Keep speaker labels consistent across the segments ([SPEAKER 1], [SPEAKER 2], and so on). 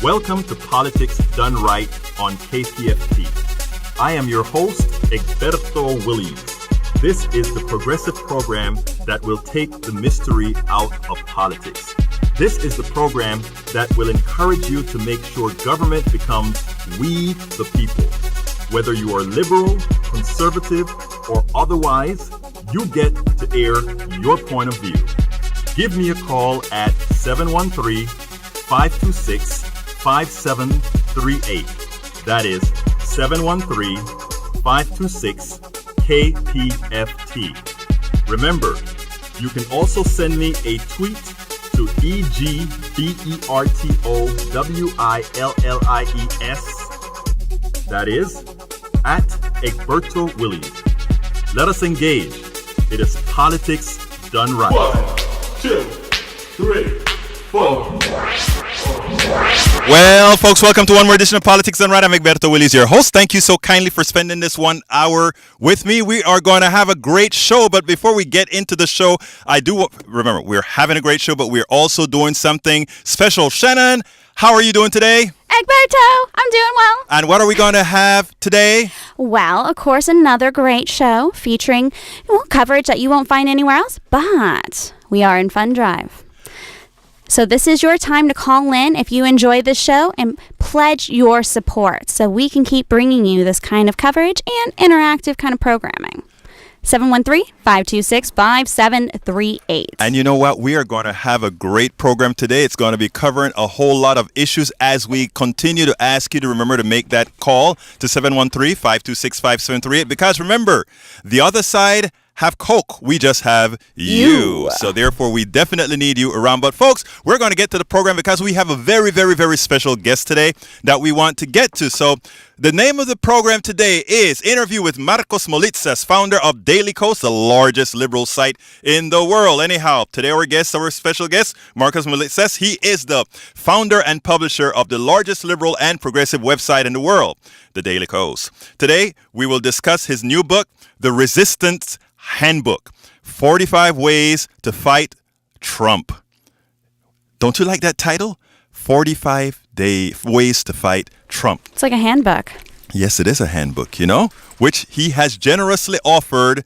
[SPEAKER 1] Welcome to Politics Done Right on KPFT. I am your host, Egberto Willies. This is the progressive program that will take the mystery out of politics. This is the program that will encourage you to make sure government becomes we the people. Whether you are liberal, conservative, or otherwise, you get to air your point of view. Give me a call at 713-526-5738. That is 713-526-KPFT. Remember, you can also send me a tweet to EGBERTOWILLIES. That is at Egberto Willies. Let us engage. It is politics done right.
[SPEAKER 2] 1, 2, 3, 4.
[SPEAKER 3] Well, folks, welcome to one more edition of Politics Done Right. I'm Egberto Willies, your host. Thank you so kindly for spending this 1 hour with me. We are going to have a great show, but before we get into the show, remember, we're having a great show, but we're also doing something special. Shannon, how are you doing today?
[SPEAKER 4] Egberto, I'm doing well.
[SPEAKER 3] And what are we going to have today?
[SPEAKER 4] Well, of course, another great show featuring coverage that you won't find anywhere else, but we are in Fund Drive. So this is your time to call in if you enjoy this show and pledge your support so we can keep bringing you this kind of coverage and interactive kind of programming. 713-526-5738.
[SPEAKER 3] And you know what? We are going to have a great program today. It's going to be covering a whole lot of issues as we continue to ask you to remember to make that call to 713-526-5738. Because remember, the other side have Coke. We just have you. So therefore, we definitely need you around. But folks, we're going to get to the program because we have a very, very, very special guest today that we want to get to. So the name of the program today is Interview with Markos Moulitsas, founder of Daily Kos, the largest liberal site in the world. Anyhow, today our special guest, Markos Moulitsas. He is the founder and publisher of the largest liberal and progressive website in the world, the Daily Kos. Today, we will discuss his new book, The Resistance Handbook, 45 Ways to Fight Trump. Don't you like that title? 45 Ways to Fight Trump.
[SPEAKER 4] It's like a handbook.
[SPEAKER 3] Yes, it is a handbook, which he has generously offered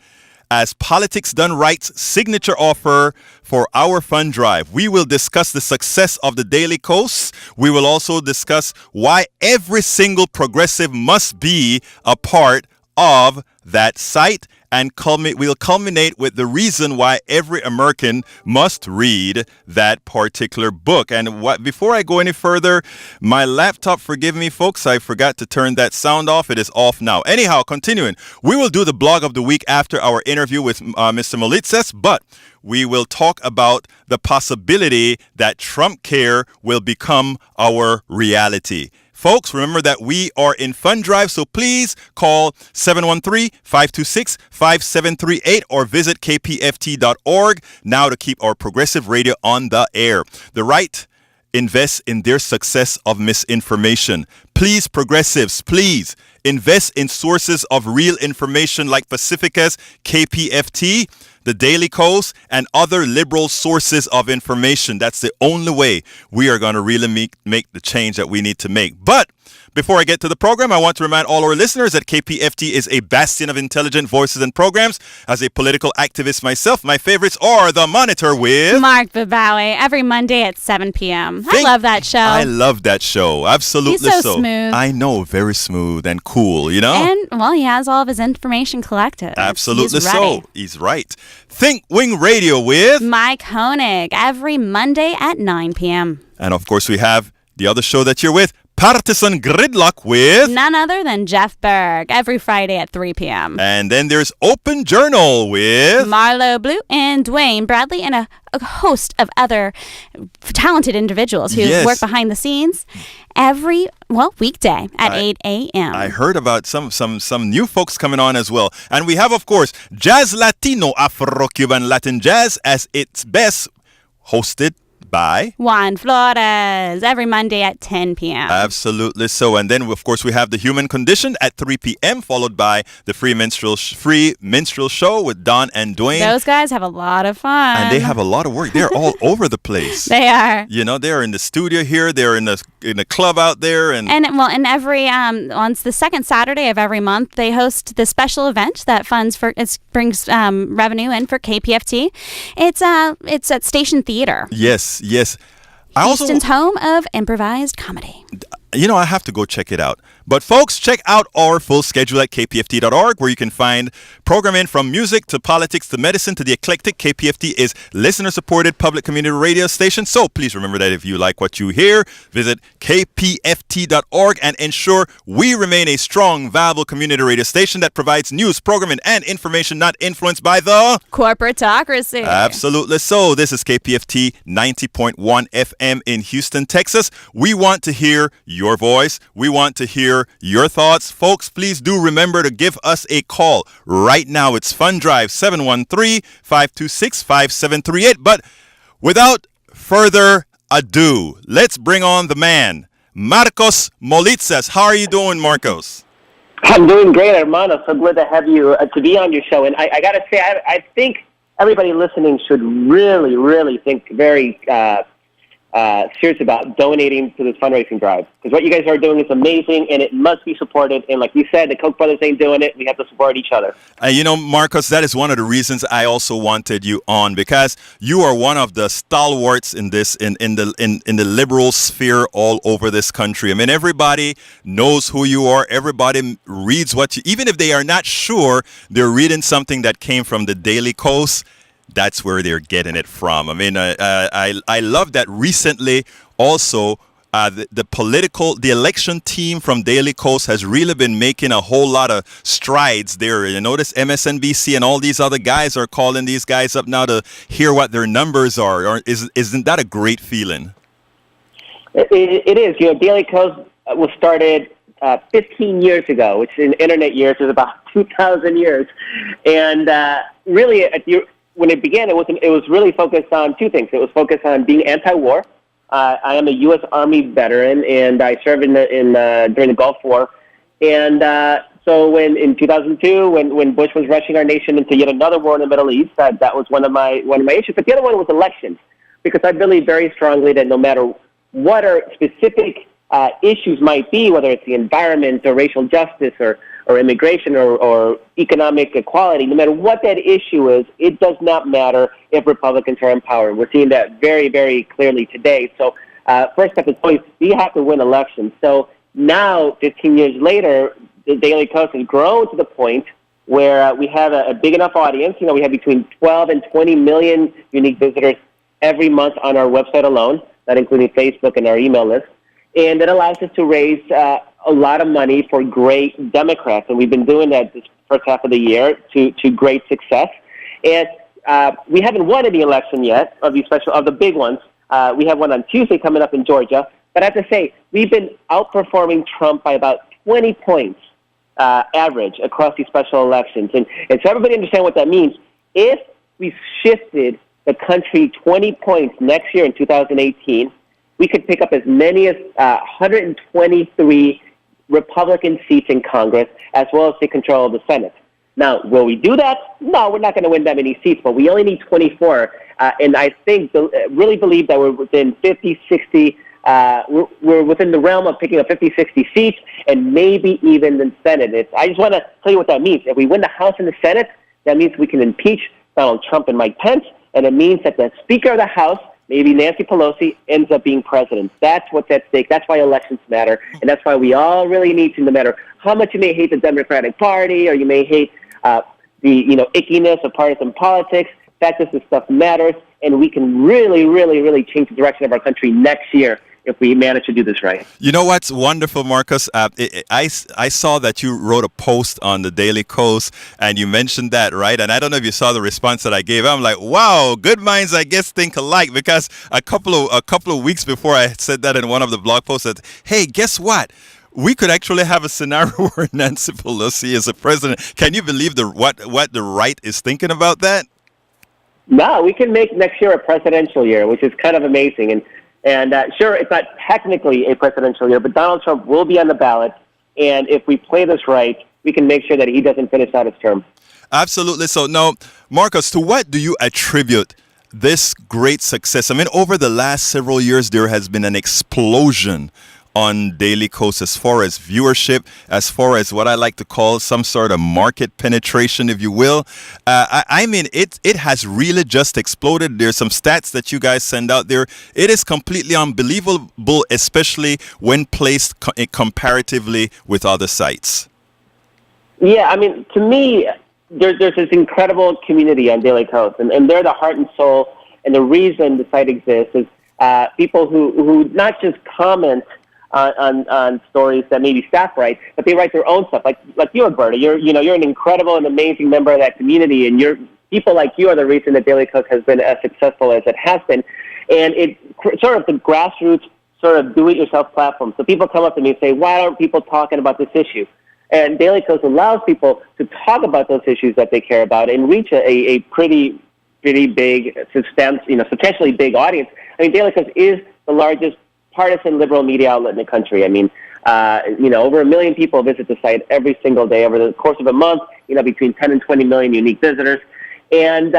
[SPEAKER 3] as Politics Done Right's signature offer for our fund drive. We will discuss the success of the Daily Kos. We will also discuss why every single progressive must be a part of that site, and we'll culminate with the reason why every American must read that particular book. And before I go any further, my laptop, forgive me, folks, I forgot to turn that sound off. It is off now. Anyhow, continuing, we will do the blog of the week after our interview with Mr. Moulitsas, but we will talk about the possibility that Trump Care will become our reality. Folks, remember that we are in Fund Drive, so please call 713-526-5738 or visit kpft.org now to keep our progressive radio on the air. The right invests in their success of misinformation. Please, progressives, please invest in sources of real information like Pacifica's KPFT, the Daily Kos, and other liberal sources of information. That's the only way we are going to really make the change that we need to make. But before I get to the program, I want to remind all our listeners that KPFT is a bastion of intelligent voices and programs. As a political activist myself, my favorites are The Monitor with
[SPEAKER 4] Mark Babawi every Monday at 7 p.m. I love that show.
[SPEAKER 3] I love that show. Absolutely.
[SPEAKER 4] He's so smooth.
[SPEAKER 3] I know, very smooth and cool,
[SPEAKER 4] And, he has all of his information collected.
[SPEAKER 3] Absolutely so. He's right. Think Wing Radio with
[SPEAKER 4] Mike Honig every Monday at 9 p.m.
[SPEAKER 3] And of course, we have the other show that you're with, Partisan Gridlock with
[SPEAKER 4] none other than Jeff Berg every Friday at 3 p.m.
[SPEAKER 3] And then there's Open Journal with
[SPEAKER 4] Marlo Blue and Dwayne Bradley and a host of other talented individuals who work behind the scenes every weekday at 8 a.m.
[SPEAKER 3] I heard about some new folks coming on as well. And we have, of course, Jazz Latino Afro-Cuban Latin Jazz as its best, hosted by
[SPEAKER 4] Juan Flores every Monday at 10 p.m.
[SPEAKER 3] Absolutely so. And then, of course, we have The Human Condition at 3 p.m., followed by the Free Minstrel Show with Don and Dwayne.
[SPEAKER 4] Those guys have a lot of fun.
[SPEAKER 3] And they have a lot of work. They're all over the place.
[SPEAKER 4] They are.
[SPEAKER 3] You know, they're in the studio here. They're in the club out there. And
[SPEAKER 4] every on the second Saturday of every month, they host the special event that brings revenue in for KPFT. It's at Station Theater.
[SPEAKER 3] Yes.
[SPEAKER 4] Houston's home of improvised comedy.
[SPEAKER 3] You know, I have to go check it out. But folks, check out our full schedule at kpft.org, where you can find programming from music to politics to medicine to the eclectic. KPFT is listener-supported public community radio station. So please remember that if you like what you hear, visit kpft.org and ensure we remain a strong, viable community radio station that provides news, programming, and information not influenced by the
[SPEAKER 4] corporatocracy.
[SPEAKER 3] Absolutely so. This is KPFT 90.1 FM in Houston, Texas. We want to hear your voice. We want to hear your thoughts. Folks, please do remember to give us a call. Right now, it's Fun Drive 713-526-5738. But without further ado, let's bring on the man, Markos Moulitsas. How are you doing, Markos?
[SPEAKER 5] I'm doing great, Hermano. So glad to have you to be on your show. And I got to say, I think everybody listening should really, really think very serious about donating to this fundraising drive, because what you guys are doing is amazing and it must be supported. And like you said, the Koch brothers ain't doing it. We have to support each other.
[SPEAKER 3] You know, Markos, that is one of the reasons I also wanted you on, because you are one of the stalwarts in this in the liberal sphere all over this country. I mean, everybody knows who you are. Everybody reads what you, even if they are not sure, they're reading something that came from the Daily Kos. That's where they're getting it from. I mean, I love that recently also the election team from Daily Kos has really been making a whole lot of strides there. You notice MSNBC and all these other guys are calling these guys up now to hear what their numbers are. Or isn't that a great feeling?
[SPEAKER 5] It is. You know, Daily Kos was started 15 years ago, which in internet years is about 2,000 years. And really, when it began, it was really focused on two things. It was focused on being anti-war. I am a U.S. Army veteran, and I served during the Gulf War. And so when in 2002, when Bush was rushing our nation into yet another war in the Middle East, that was one of my issues. But the other one was elections, because I believe very strongly that no matter what our specific issues might be, whether it's the environment or racial justice or immigration or economic equality, no matter what that issue is, it does not matter if Republicans are in power. We're seeing that very, very clearly today. So first step is always, you have to win elections. So now, 15 years later, the Daily Kos has grown to the point where we have a big enough audience. You know, we have between 12 and 20 million unique visitors every month on our website alone, not including Facebook and our email list. And it allows us to raise a lot of money for great Democrats, and we've been doing that this first half of the year to great success. And we haven't won any election yet of the big ones. We have one on Tuesday coming up in Georgia. But I have to say, we've been outperforming Trump by about 20 points average across these special elections. And so everybody understand what that means. If we shifted the country 20 points next year in 2018, we could pick up as many as 123 Republican seats in Congress, as well as take control of the Senate. Now, will we do that? No, we're not going to win that many seats, but we only need 24. And I really believe that we're within 50, 60, we're within the realm of picking up 50, 60 seats, and maybe even the Senate. I just want to tell you what that means. If we win the House and the Senate, that means we can impeach Donald Trump and Mike Pence, and it means that the Speaker of the House, maybe Nancy Pelosi, ends up being president. That's what's at stake. That's why elections matter. And that's why we all really need to, no matter how much you may hate the Democratic Party or you may hate the ickiness of partisan politics, the fact that this stuff matters, and we can really, really, really change the direction of our country next year if we manage to do this right.
[SPEAKER 3] You know what's wonderful, Markos? I saw that you wrote a post on the Daily Kos, and you mentioned that, right? And I don't know if you saw the response that I gave. I'm like, wow, good minds, I guess, think alike. Because a couple of weeks before I said that in one of the blog posts, that, hey, guess what? We could actually have a scenario where Nancy Pelosi is a president. Can you believe what the right is thinking about that?
[SPEAKER 5] No, we can make next year a presidential year, which is kind of amazing. And sure, it's not technically a presidential year, but Donald Trump will be on the ballot. And if we play this right, we can make sure that he doesn't finish out his term.
[SPEAKER 3] Absolutely. So now, Markos, to what do you attribute this great success? I mean, over the last several years, there has been an explosion on Daily Kos as far as viewership, as far as what I like to call some sort of market penetration, if you will. I mean, it has really just exploded. There's some stats that you guys send out there. It is completely unbelievable, especially when placed comparatively with other sites.
[SPEAKER 5] Yeah, I mean, to me, there's this incredible community on Daily Kos, and they're the heart and soul, and the reason the site exists is people who not just comment on stories that maybe staff write, but they write their own stuff. Like you, Alberta, you're an incredible and amazing member of that community, and people like you are the reason that Daily Kos has been as successful as it has been. And it's sort of the grassroots, sort of do-it-yourself platform. So people come up to me and say, "Why aren't people talking about this issue?" And Daily Kos allows people to talk about those issues that they care about and reach a pretty big, substantially big audience. I mean, Daily Kos is the largest partisan liberal media outlet in the country. I mean, over 1 million people visit the site every single day over the course of a month. Between 10 and 20 million unique visitors, and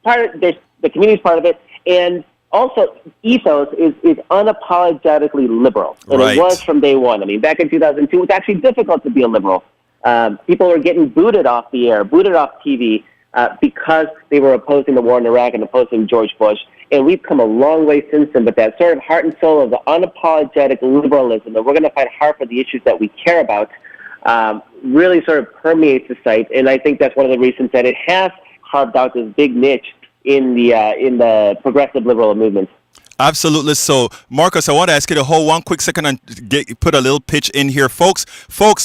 [SPEAKER 5] part of the community is part of it, and also ethos is unapologetically liberal, and
[SPEAKER 3] right.
[SPEAKER 5] It was from day one. I mean, back in 2002, it was actually difficult to be a liberal. People were getting booted off the air, booted off TV because they were opposing the war in Iraq and opposing George Bush. And we've come a long way since then, but that sort of heart and soul of the unapologetic liberalism, that we're going to fight hard for the issues that we care about, really sort of permeates the site. And I think that's one of the reasons that it has carved out this big niche in the progressive liberal movement.
[SPEAKER 3] Absolutely. So, Markos, I want to ask you to hold one quick second and put a little pitch in here. Folks,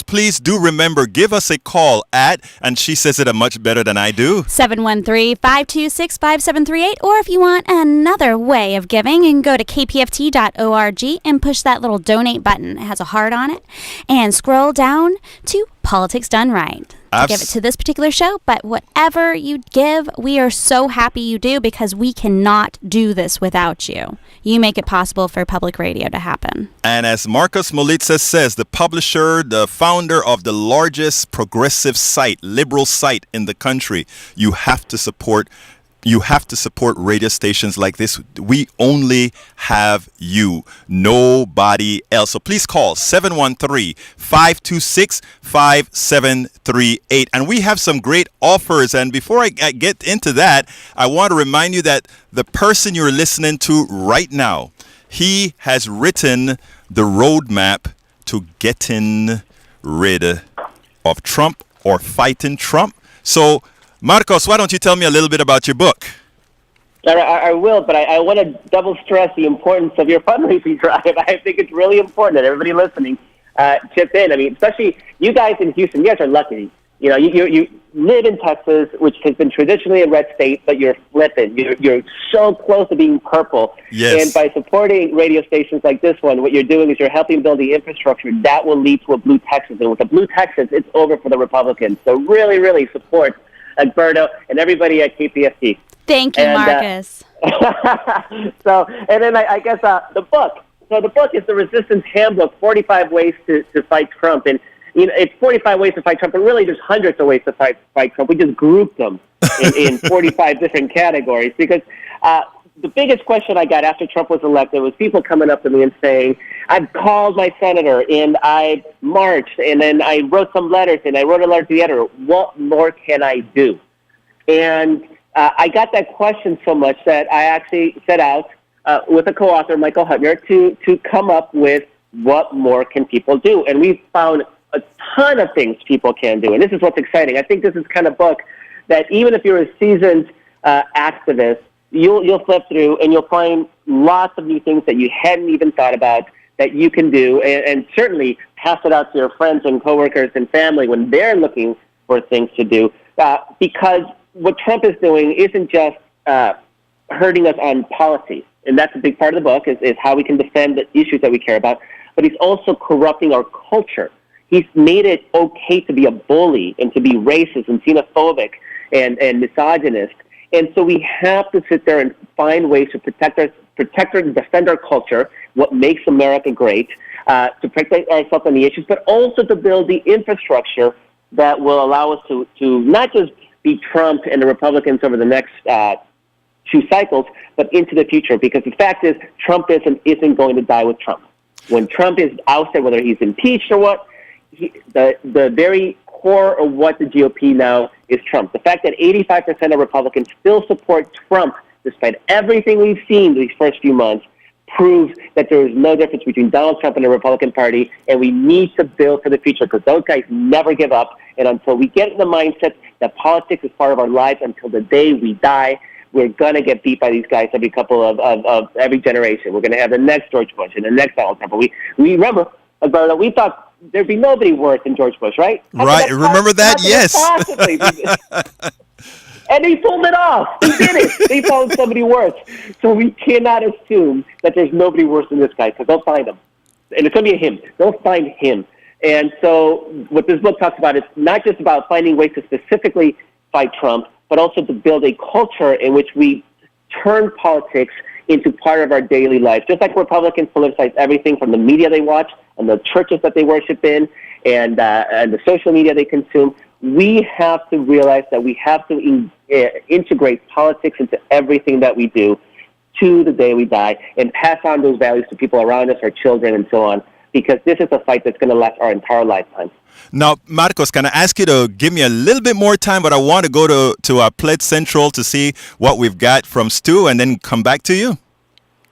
[SPEAKER 3] please do remember, give us a call at, and she says it much better than I do,
[SPEAKER 4] 713-526-5738. Or if you want another way of giving, you can go to kpft.org and push that little donate button. It has a heart on it. And scroll down to Politics Done Right to give it to this particular show. But whatever you give, we are so happy you do, because we cannot do this without you. You make it possible for public radio to happen.
[SPEAKER 3] And as Markos Moulitsas says, the publisher, the founder of the largest progressive site, liberal site in the country, you have to support radio stations like this. We only have you, nobody else. So please call 713-526-5738. And we have some great offers. And before I get into that, I want to remind you that the person you're listening to right now, he has written the roadmap to getting rid of Trump or fighting Trump. So, Markos, why don't you tell me a little bit about your book?
[SPEAKER 5] I will, but I want to double stress the importance of your fundraising drive. I think it's really important that everybody listening chip in. I mean, especially you guys in Houston. You guys are lucky. You live in Texas, which has been traditionally a red state, but you're flipping. You're so close to being purple.
[SPEAKER 3] Yes.
[SPEAKER 5] And by supporting radio stations like this one, what you're doing is you're helping build the infrastructure that will lead to a blue Texas. And with a blue Texas, it's over for the Republicans. So really, really support Alberto and everybody at KPFT.
[SPEAKER 4] Thank you, Markos.
[SPEAKER 5] And then I guess the book. So the book is the Resistance Handbook, 45 Ways to Fight Trump. And it's 45 ways to fight Trump, but really there's hundreds of ways to fight Trump. We just grouped them in 45 different categories, because the biggest question I got after Trump was elected was people coming up to me and saying, I've called my senator and I marched and then I wrote some letters and I wrote a letter to the editor. What more can I do? And I got that question so much that I actually set out with a co-author, Michael Huttner, to come up with what more can people do. And we found a ton of things people can do. And this is what's exciting. I think this is the kind of book that even if you're a seasoned activist, you'll flip through and you'll find lots of new things that you hadn't even thought about that you can do, and certainly pass it out to your friends and coworkers and family when they're looking for things to do. Because what Trump is doing isn't just hurting us on policy, and that's a big part of the book, is how we can defend the issues that we care about, but he's also corrupting our culture. He's made it okay to be a bully and to be racist and xenophobic and misogynist. And so we have to sit there and find ways to protect and defend our culture, what makes America great, to protect ourselves on the issues, but also to build the infrastructure that will allow us to not just beat Trump and the Republicans over the next 2 cycles, but into the future. Because the fact is, Trumpism isn't going to die with Trump. When Trump is ousted, whether he's impeached or what, the very core of what the GOP now is Trump. The fact that 85% of Republicans still support Trump, despite everything we've seen these first few months, proves that there is no difference between Donald Trump and the Republican Party, and we need to build for the future because those guys never give up. And until we get in the mindset that politics is part of our lives until the day we die, we're going to get beat by these guys every couple of every generation. We're going to have the next George Bush and the next Donald Trump. We remember, Alberto, we thought there'd be nobody worse than George Bush, right?
[SPEAKER 3] Right. Remember that? Yes.
[SPEAKER 5] And he pulled it off. He did it. They found somebody worse. So we cannot assume that there's nobody worse than this guy because they'll find him. And it's going to be a him. They'll find him. And so what this book talks about is not just about finding ways to specifically fight Trump, but also to build a culture in which we turn politics into part of our daily life. Just like Republicans politicize everything from the media they watch and the churches that they worship in and the social media they consume, we have to realize that we have to integrate politics into everything that we do to the day we die and pass on those values to people around us, our children, and so on, because this is a fight that's going to last our entire lifetime.
[SPEAKER 3] Now, Markos, can I ask you to give me a little bit more time, but I want to go to Pledge Central to see what we've got from Stu and then come back to you?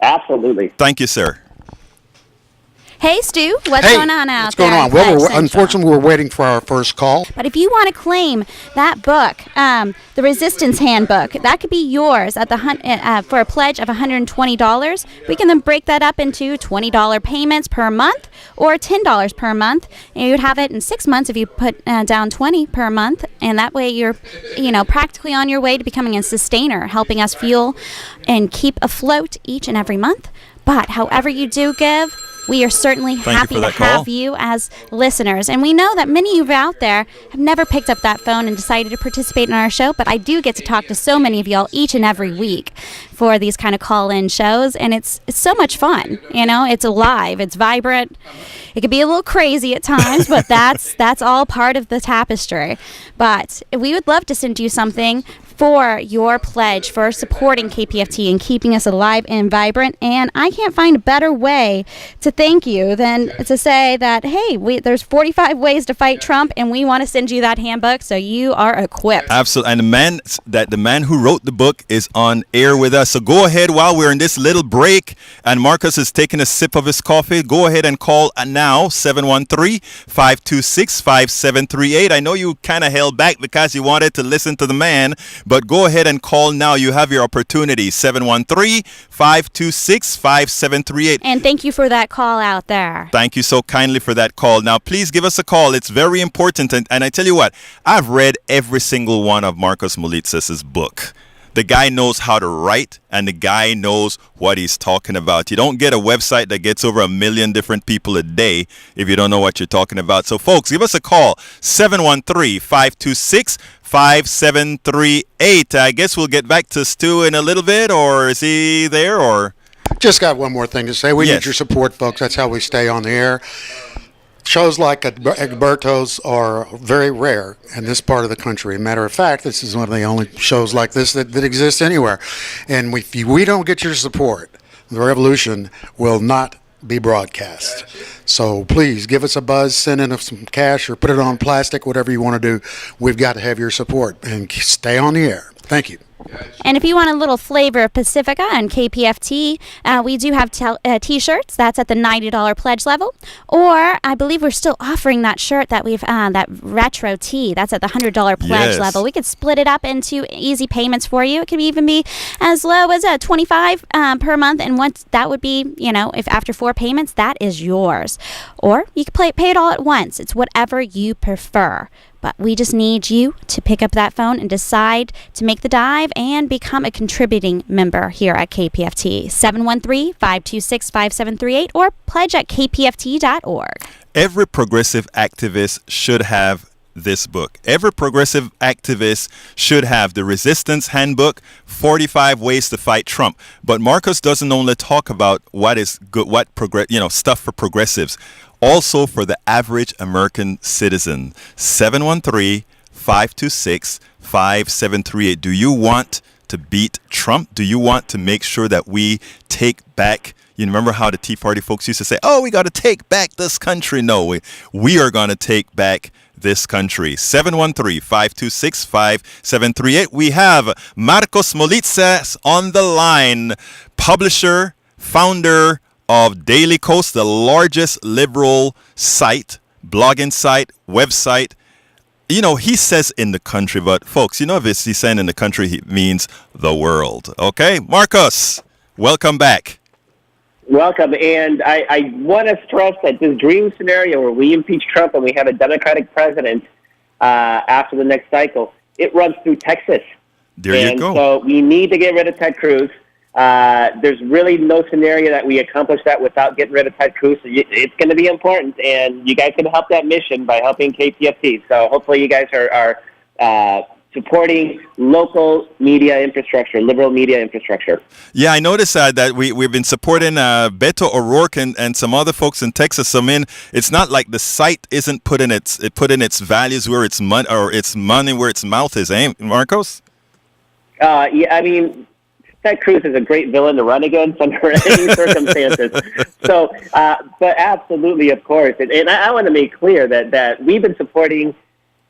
[SPEAKER 5] Absolutely.
[SPEAKER 3] Thank you, sir.
[SPEAKER 4] Hey, Stu, what's going on out there?
[SPEAKER 6] What's going on? Well, unfortunately, we're waiting for our first call.
[SPEAKER 4] But if you want to claim that book, the Resistance Handbook, that could be yours at for a pledge of $120. We can then break that up into $20 payments per month or $10 per month. And you'd have it in 6 months if you put down $20 per month. And that way you're, practically on your way to becoming a sustainer, helping us fuel and keep afloat each and every month. But however you do give, we are certainly happy to have you as listeners. And we know that many of you out there have never picked up that phone and decided to participate in our show, but I do get to talk to so many of y'all each and every week for these kind of call-in shows, and it's so much fun. It's alive, it's vibrant. It can be a little crazy at times, but that's all part of the tapestry. But we would love to send you something for your pledge for supporting KPFT and keeping us alive and vibrant. And I can't find a better way to thank you than to say that, hey, there's 45 ways to fight Trump, and we want to send you that handbook so you are equipped.
[SPEAKER 3] Absolutely. And the man who wrote the book is on air with us. So go ahead while we're in this little break and Markos is taking a sip of his coffee. Go ahead and call now, 713-526-5738. I know you kind of held back because you wanted to listen to the man, but go ahead and call now. You have your opportunity, 713-526-5738.
[SPEAKER 4] And thank you for that call out there.
[SPEAKER 3] Thank you so kindly for that call. Now, please give us a call. It's very important. And I tell you what, I've read every single one of Markos Moulitsas' book. The guy knows how to write, and the guy knows what he's talking about. You don't get a website that gets over 1 million different people a day if you don't know what you're talking about. So, folks, give us a call, 713-526-5738. I guess we'll get back to Stu in a little bit, or is he there, or?
[SPEAKER 6] Just got one more thing to say. We need your support, folks. That's how we stay on the air. Shows like Egberto's are very rare in this part of the country. Matter of fact, this is one of the only shows like this that exists anywhere. And if we don't get your support, the revolution will not be broadcast. So please give us a buzz, send in some cash or put it on plastic, whatever you want to do. We've got to have your support and stay on the air. Thank you.
[SPEAKER 4] And if you want a little flavor of Pacifica and KPFT, we do have T-shirts. That's at the $90 pledge level. Or I believe we're still offering that shirt that we've that retro tee. That's at the $100 pledge level. We could split it up into easy payments for you. It could even be as low as $25 per month. And once that would be, if after 4 payments, that is yours. Or you could pay it all at once. It's whatever you prefer. But we just need you to pick up that phone and decide to make the dive and become a contributing member here at KPFT. 713-526-5738 or pledge at kpft.org.
[SPEAKER 3] Every progressive activist should have this book. Every progressive activist should have the Resistance Handbook, 45 Ways to Fight Trump. But Markos doesn't only talk about what is good, stuff for progressives, also for the average American citizen. 713-526-5738. Do you want to beat Trump? Do you want to make sure that we take back? You remember how the Tea Party folks used to say, oh, we got to take back this country. No, we are going to take back this country. 713-526-5738. We have Markos Moulitsas on the line, publisher, founder of Daily Kos, the largest liberal site, blogging site, website. You know, he says in the country, but folks, you know, if he's saying in the country, he means the world. Okay, Markos, welcome back.
[SPEAKER 5] Welcome. And I want to stress that this dream scenario where we impeach Trump and we have a Democratic president after the next cycle, it runs through Texas.
[SPEAKER 3] There you go.
[SPEAKER 5] So we need to get rid of Ted Cruz. There's really no scenario that we accomplish that without getting rid of Ted Cruz. So it's going to be important, and you guys can help that mission by helping KPFT. So hopefully you guys are supporting local media infrastructure, liberal media infrastructure.
[SPEAKER 3] Yeah, I noticed that we've been supporting Beto O'Rourke and some other folks in Texas. So, I mean, it's not like the site isn't putting its values where its money or its money where its mouth is, eh, Markos?
[SPEAKER 5] Yeah, I mean, Ted Cruz is a great villain to run against under any circumstances. So, but absolutely, of course. And I want to make clear that we've been supporting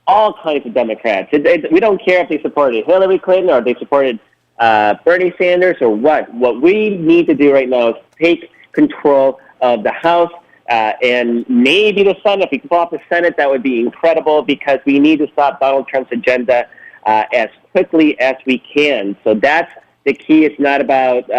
[SPEAKER 5] all kinds of Democrats. We don't care if they supported Hillary Clinton or they supported Bernie Sanders or what. What we need to do right now is take control of the House and maybe the Senate. If we can pull off the Senate, that would be incredible because we need to stop Donald Trump's agenda as quickly as we can. So that's the key. It's not about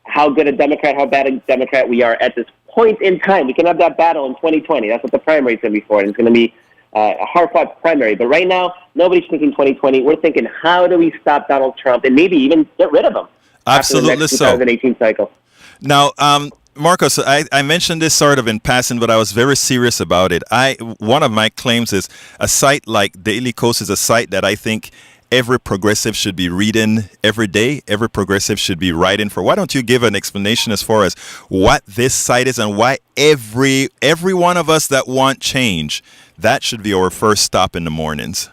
[SPEAKER 5] how good a Democrat, how bad a Democrat we are at this point in time. We can have that battle in 2020. That's what the primary is going to be for, and it's going to be a hard-fought primary. But right now, nobody's thinking 2020. We're thinking, how do we stop Donald Trump and maybe even get rid of him?
[SPEAKER 3] Absolutely
[SPEAKER 5] after the next
[SPEAKER 3] so.
[SPEAKER 5] 2018 cycle.
[SPEAKER 3] Now, Markos, I mentioned this sort of in passing, but I was very serious about it. One of my claims is a site like Daily Kos is a site that I think every progressive should be reading every day. Every progressive should be writing for. Why don't you give an explanation as far as what this site is and why every one of us that want change, that should be our first stop in the mornings?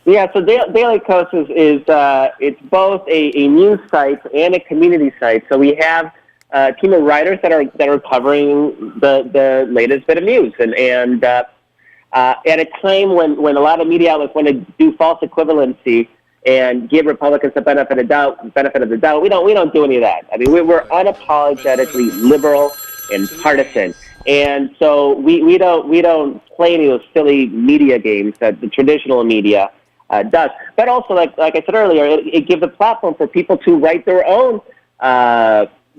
[SPEAKER 5] Yeah, so Daily Kos is it's both a news site and a community site. So we have a team of writers that are covering the latest bit of news, and at a time when a lot of media outlets want to do false equivalency and give Republicans the benefit of the doubt, we don't do any of that. I mean, we're unapologetically liberal and partisan, and so we don't play any of those silly media games that the traditional media does. But also, like I said earlier, it gives a platform for people to write their own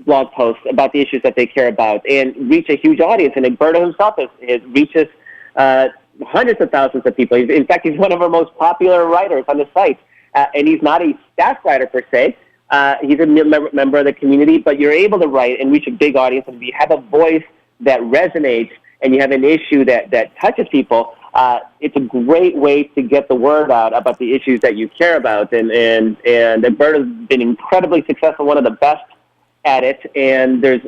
[SPEAKER 5] blog posts about the issues that they care about and reach a huge audience. And Egberto himself reaches hundreds of thousands of people. In fact, he's one of our most popular writers on the site. And he's not a staff writer per se. He's a member of the community, but you're able to write and reach a big audience. And if you have a voice that resonates and you have an issue that touches people, it's a great way to get the word out about the issues that you care about. And Egberto's been incredibly successful, one of the best at it, and there's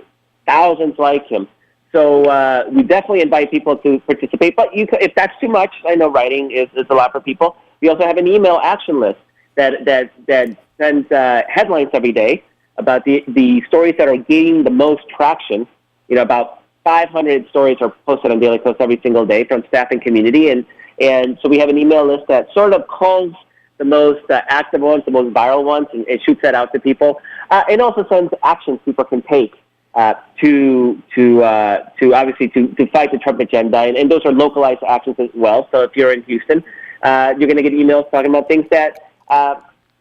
[SPEAKER 5] thousands like him. So we definitely invite people to participate. But if that's too much, I know writing is a lot for people. We also have an email action list that sends headlines every day about the stories that are gaining the most traction. You know, about 500 stories are posted on Daily Kos every single day from staff and community. And so we have an email list that sort of calls the most active ones, the most viral ones, and shoots that out to people. And also sends actions people can take to obviously to fight the Trump agenda, and those are localized actions as well. So if you're in Houston, you're going to get emails talking about things that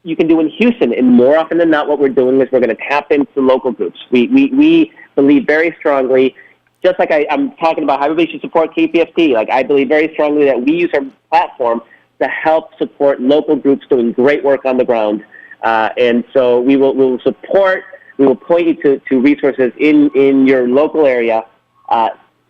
[SPEAKER 5] you can do in Houston. And more often than not, what we're doing is we're going to tap into local groups. We believe very strongly, just like I'm talking about how everybody should support KPFT. Like I believe very strongly that we use our platform to help support local groups doing great work on the ground. And so we will support. We will point you to resources in your local area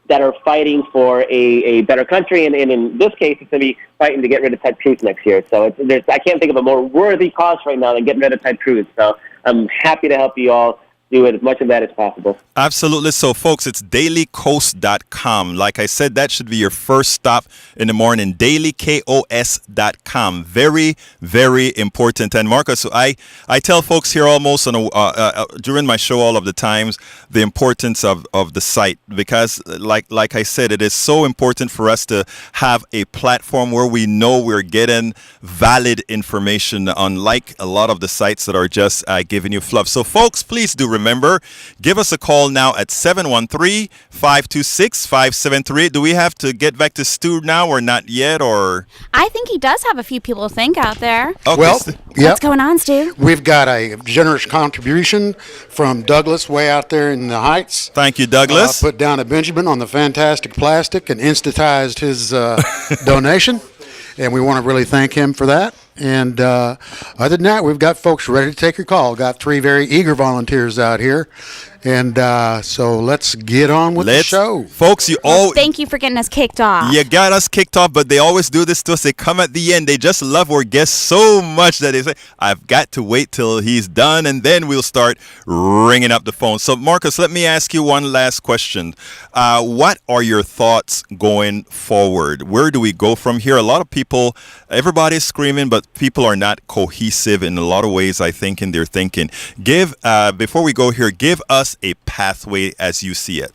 [SPEAKER 5] that are fighting for a better country, and in this case, it's going to be fighting to get rid of Ted Cruz next year. So I can't think of a more worthy cause right now than getting rid of Ted Cruz. So I'm happy to help you all do as much of that as possible.
[SPEAKER 3] Absolutely. So, folks, it's dailycoast.com. Like I said, that should be your first stop in the morning. dailykos.com. Very, very important. And Markos, I tell folks here almost on during my show all of the times the importance of the site, because like I said, it is so important for us to have a platform where we know we're getting valid information, unlike a lot of the sites that are just giving you fluff. So, folks, please do remember, give us a call now at 713-526-5738. Do we have to get back to Stu now or not yet? Or
[SPEAKER 4] I think he does have a few people to thank out there.
[SPEAKER 3] Okay.
[SPEAKER 6] Well,
[SPEAKER 4] What's going on, Stu?
[SPEAKER 6] We've got a generous contribution from Douglas way out there in the Heights.
[SPEAKER 3] Thank you, Douglas.
[SPEAKER 6] Put down a Benjamin on the fantastic plastic and instantized his donation. And we want to really thank him for that. And other than that, we've got folks ready to take your call. Got 3 very eager volunteers out here. And so let's get on with the show.
[SPEAKER 3] Folks,
[SPEAKER 4] thank you for getting us kicked off.
[SPEAKER 3] You got us kicked off, but they always do this to us. They come at the end. They just love our guests so much that they say, I've got to wait till he's done, and then we'll start ringing up the phone. So, Markos, let me ask you one last question. What are your thoughts going forward? Where do we go from here? A lot of people, everybody's screaming, but people are not cohesive in a lot of ways, I think, in their thinking. Before we go here, give us a pathway as you see it.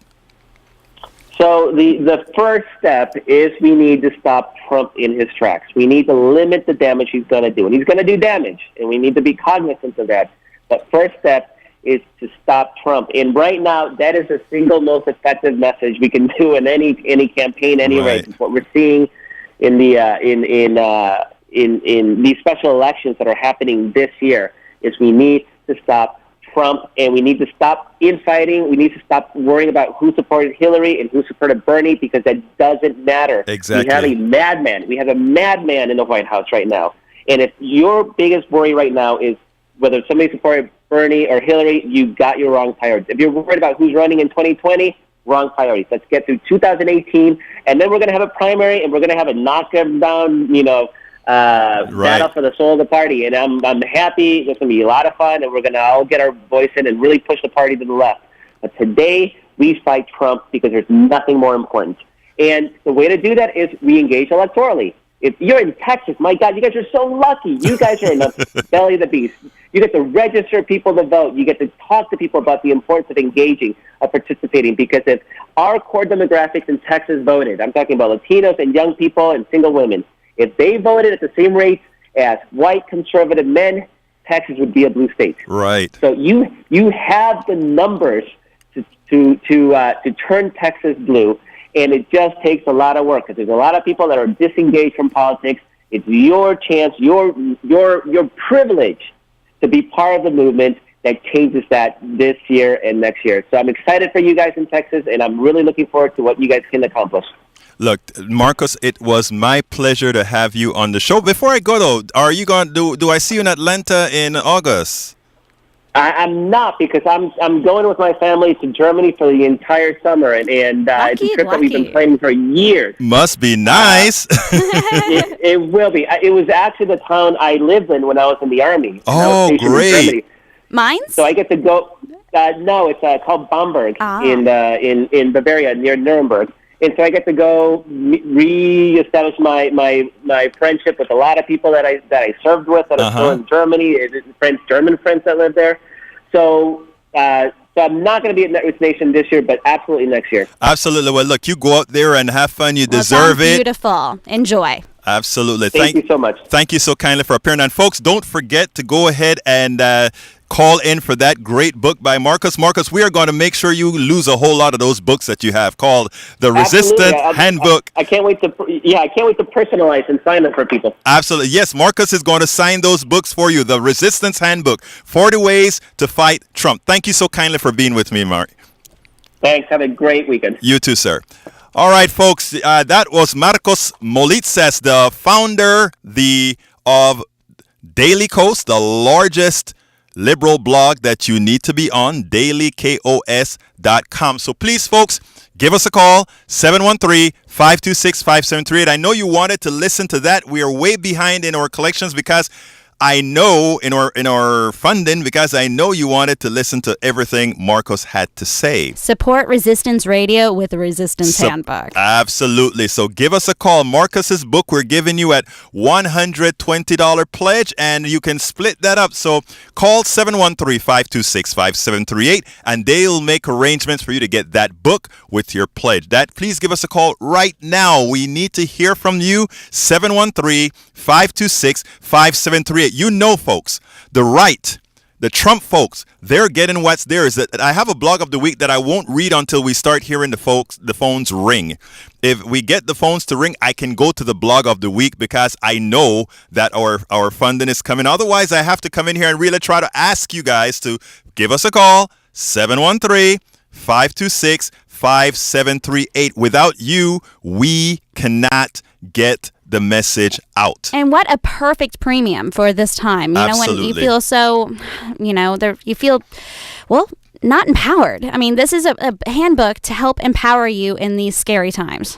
[SPEAKER 5] So the first step is we need to stop Trump in his tracks. We need to limit the damage he's going to do. And he's going to do damage, and we need to be cognizant of that. But first step is to stop Trump. And right now, that is the single most effective message we can do in any campaign, any race. It's what we're seeing in the in these special elections that are happening this year. Is we need to stop Trump, and we need to stop infighting. We need to stop worrying about who supported Hillary and who supported Bernie, because that doesn't matter.
[SPEAKER 3] Exactly.
[SPEAKER 5] We have a madman. We have a madman in the White House right now. And if your biggest worry right now is whether somebody supported Bernie or Hillary, you got your wrong priorities. If you're worried about who's running in 2020, wrong priorities. Let's get through 2018, and then we're going to have a primary, and we're going to have a knock-down, battle for the soul of the party. And I'm happy. It's going to be a lot of fun, and we're going to all get our voice in and really push the party to the left. But today, we fight Trump because there's nothing more important. And the way to do that is we engage electorally. If you're in Texas, my God, you guys are so lucky. You guys are in the belly of the beast. You get to register people to vote. You get to talk to people about the importance of engaging, of participating. Because if our core demographics in Texas voted, I'm talking about Latinos and young people and single women, if they voted at the same rates as white conservative men, Texas would be a blue state.
[SPEAKER 3] Right.
[SPEAKER 5] So you have the numbers to turn Texas blue. And it just takes a lot of work, because there's a lot of people that are disengaged from politics. It's your chance, your privilege to be part of the movement that changes that this year and next year. So I'm excited for you guys in Texas, and I'm really looking forward to what you guys can accomplish.
[SPEAKER 3] Look, Markos, it was my pleasure to have you on the show. Before I go, though, are you going to do I see you in Atlanta in August?
[SPEAKER 5] I'm not, because I'm going with my family to Germany for the entire summer, and it's a trip that we've been planning for years.
[SPEAKER 3] Must be nice.
[SPEAKER 5] It will be. It was actually the town I lived in when I was in the Army.
[SPEAKER 3] Oh, great.
[SPEAKER 4] Mine?
[SPEAKER 5] So I get to go. No, it's called Bamberg in Bavaria, near Nuremberg. And so I get to go reestablish my friendship with a lot of people that I served with that are still in Germany, German friends that live there. So I'm not going to be at Network Nation this year, but absolutely next year.
[SPEAKER 3] Absolutely. Well, look, you go out there and have fun. You deserve it.
[SPEAKER 4] Beautiful. Enjoy.
[SPEAKER 5] Absolutely. Thank you so much.
[SPEAKER 3] Thank you so kindly for appearing. And folks, don't forget to go ahead and call in for that great book by Markos. Markos, we are going to make sure you lose a whole lot of those books that you have called The Resistance Handbook.
[SPEAKER 5] I can't wait to personalize and sign them for people.
[SPEAKER 3] Absolutely. Yes, Markos is going to sign those books for you. The Resistance Handbook, 40 Ways to Fight Trump. Thank you so kindly for being with me, Mark.
[SPEAKER 5] Thanks. Have a great weekend.
[SPEAKER 3] You too, sir. All right, folks, that was Markos Moulitsas, the founder of Daily Kos, the largest liberal blog that you need to be on, dailykos.com. So please, folks, Give us a call, 713-526-5738. I know you wanted to listen to that. We are way behind in our collections because I know in our funding, because I know you wanted to listen to everything Markos had to say.
[SPEAKER 4] Support Resistance Radio with the Resistance Handbook.
[SPEAKER 3] Absolutely. So give us a call. Markos's book we're giving you at $120 pledge, and you can split that up. So call 713-526-5738, and they'll make arrangements for you to get that book with your pledge. Please give us a call right now. We need to hear from you. 713-526-5738. You know, folks, the right, the Trump folks, they're getting what's theirs. I have a blog of the week that I won't read until we start hearing the phones ring. If we get the phones to ring, I can go to the blog of the week because I know that our funding is coming. Otherwise, I have to come in here and really try to ask you guys to give us a call, 713-526-5738. Without you, we cannot get the message out.
[SPEAKER 4] And what a perfect premium for this time. You know, when you feel so, you feel, well, not empowered. I mean, this is a handbook to help empower you in these scary times.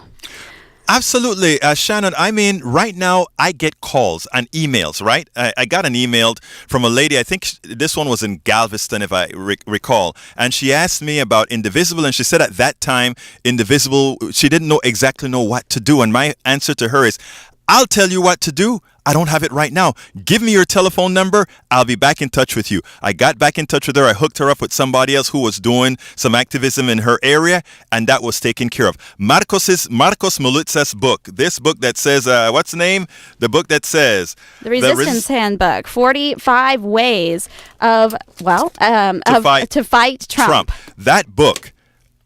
[SPEAKER 3] Absolutely. Shannon, I mean, right now I get calls and emails, right? I got an email from a lady, I think this one was in Galveston, if I recall, and she asked me about Indivisible, and she said at that time, Indivisible, she didn't exactly know what to do, and my answer to her is, I'll tell you what to do. I don't have it right now. Give me your telephone number. I'll be back in touch with you. I got back in touch with her. I hooked her up with somebody else who was doing some activism in her area, and that was taken care of. Markos Moulitsas' book. This book that says, what's the name? The book that says...
[SPEAKER 4] The Resistance Handbook. 45 ways of, to fight Trump.
[SPEAKER 3] That book.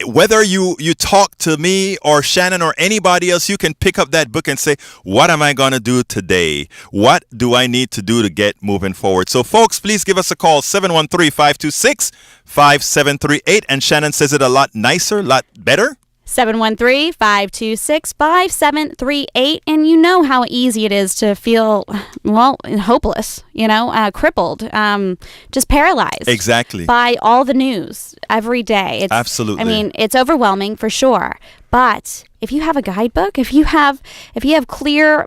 [SPEAKER 3] Whether you talk to me or Shannon or anybody else, you can pick up that book and say, what am I going to do today? What do I need to do to get moving forward? So, folks, please give us a call, 713-526-5738. And Shannon says it a lot nicer, a lot better.
[SPEAKER 4] 713-526-5738. And you know how easy it is to feel, hopeless, crippled, just paralyzed.
[SPEAKER 3] Exactly.
[SPEAKER 4] By all the news every day.
[SPEAKER 3] Absolutely.
[SPEAKER 4] I mean, it's overwhelming for sure. But if you have a guidebook, if you have a clear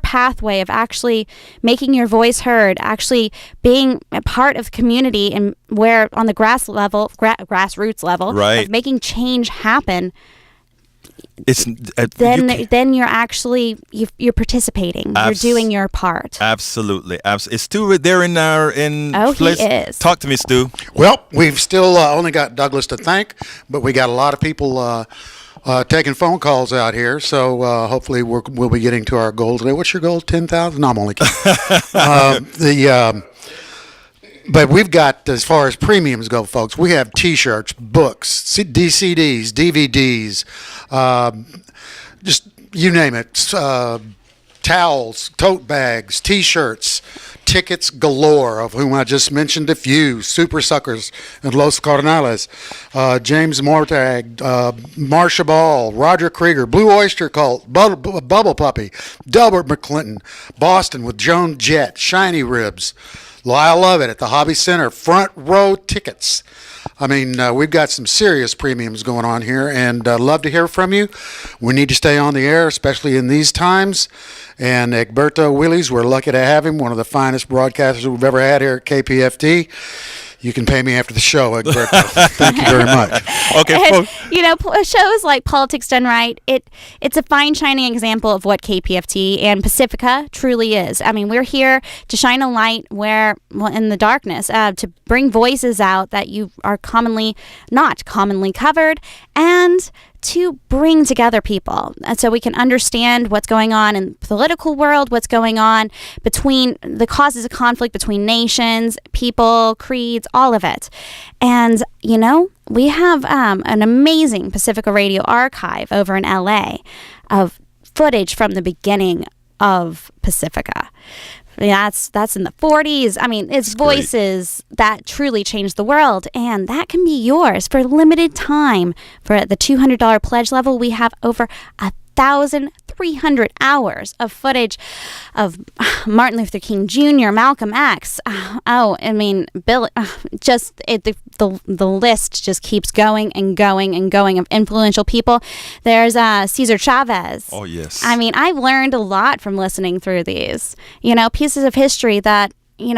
[SPEAKER 4] pathway of actually making your voice heard, actually being a part of the community, and where on the grassroots level,
[SPEAKER 3] right,
[SPEAKER 4] of making change happen,
[SPEAKER 3] it's
[SPEAKER 4] then you're actually you're participating. You're doing your part.
[SPEAKER 3] Absolutely. Is Stu there in
[SPEAKER 4] place? He is.
[SPEAKER 3] Talk to me, Stu.
[SPEAKER 6] Well, we've still only got Douglas to thank, but we got a lot of people taking phone calls out here, so hopefully we'll be getting to our goal today. What's your goal? 10,000? No, I'm only kidding. But we've got, as far as premiums go, folks, we have T-shirts, books, DCDs, DVDs, just you name it, towels, tote bags, T-shirts, tickets galore, of whom I just mentioned a few: Super Suckers and Los Cardenales, James Mortag, Marsha Ball, Roger Krieger, Blue Oyster Cult, Bubble Puppy, Delbert McClinton, Boston with Joan Jett, Shiny Ribs, Lyle Lovett at the Hobby Center, front row tickets. I mean, we've got some serious premiums going on here, and love to hear from you. We need to stay on the air, especially in these times. And Egberto Willies, we're lucky to have him, one of the finest broadcasters we've ever had here at KPFT. You can pay me after the show, Egberto. Thank you very much.
[SPEAKER 3] Okay.
[SPEAKER 4] And, shows like Politics Done Right, it's a fine, shining example of what KPFT and Pacifica truly is. I mean, we're here to shine a light in the darkness, to bring voices out that you are not commonly covered, and to bring together people so we can understand what's going on in the political world, what's going on between the causes of conflict between nations, people, creeds, all of it. And, we have an amazing Pacifica Radio archive over in LA of footage from the beginning of Pacifica. That's in the 40s. I mean, it's voices that truly changed the world, and that can be yours for a limited time. For the $200 pledge level, we have over 1,300 300 hours of footage of Martin Luther King Jr., Malcolm X. Bill. The list just keeps going and going and going of influential people. There's Cesar Chavez.
[SPEAKER 3] Oh, yes.
[SPEAKER 4] I mean, I've learned a lot from listening through these, pieces of history that,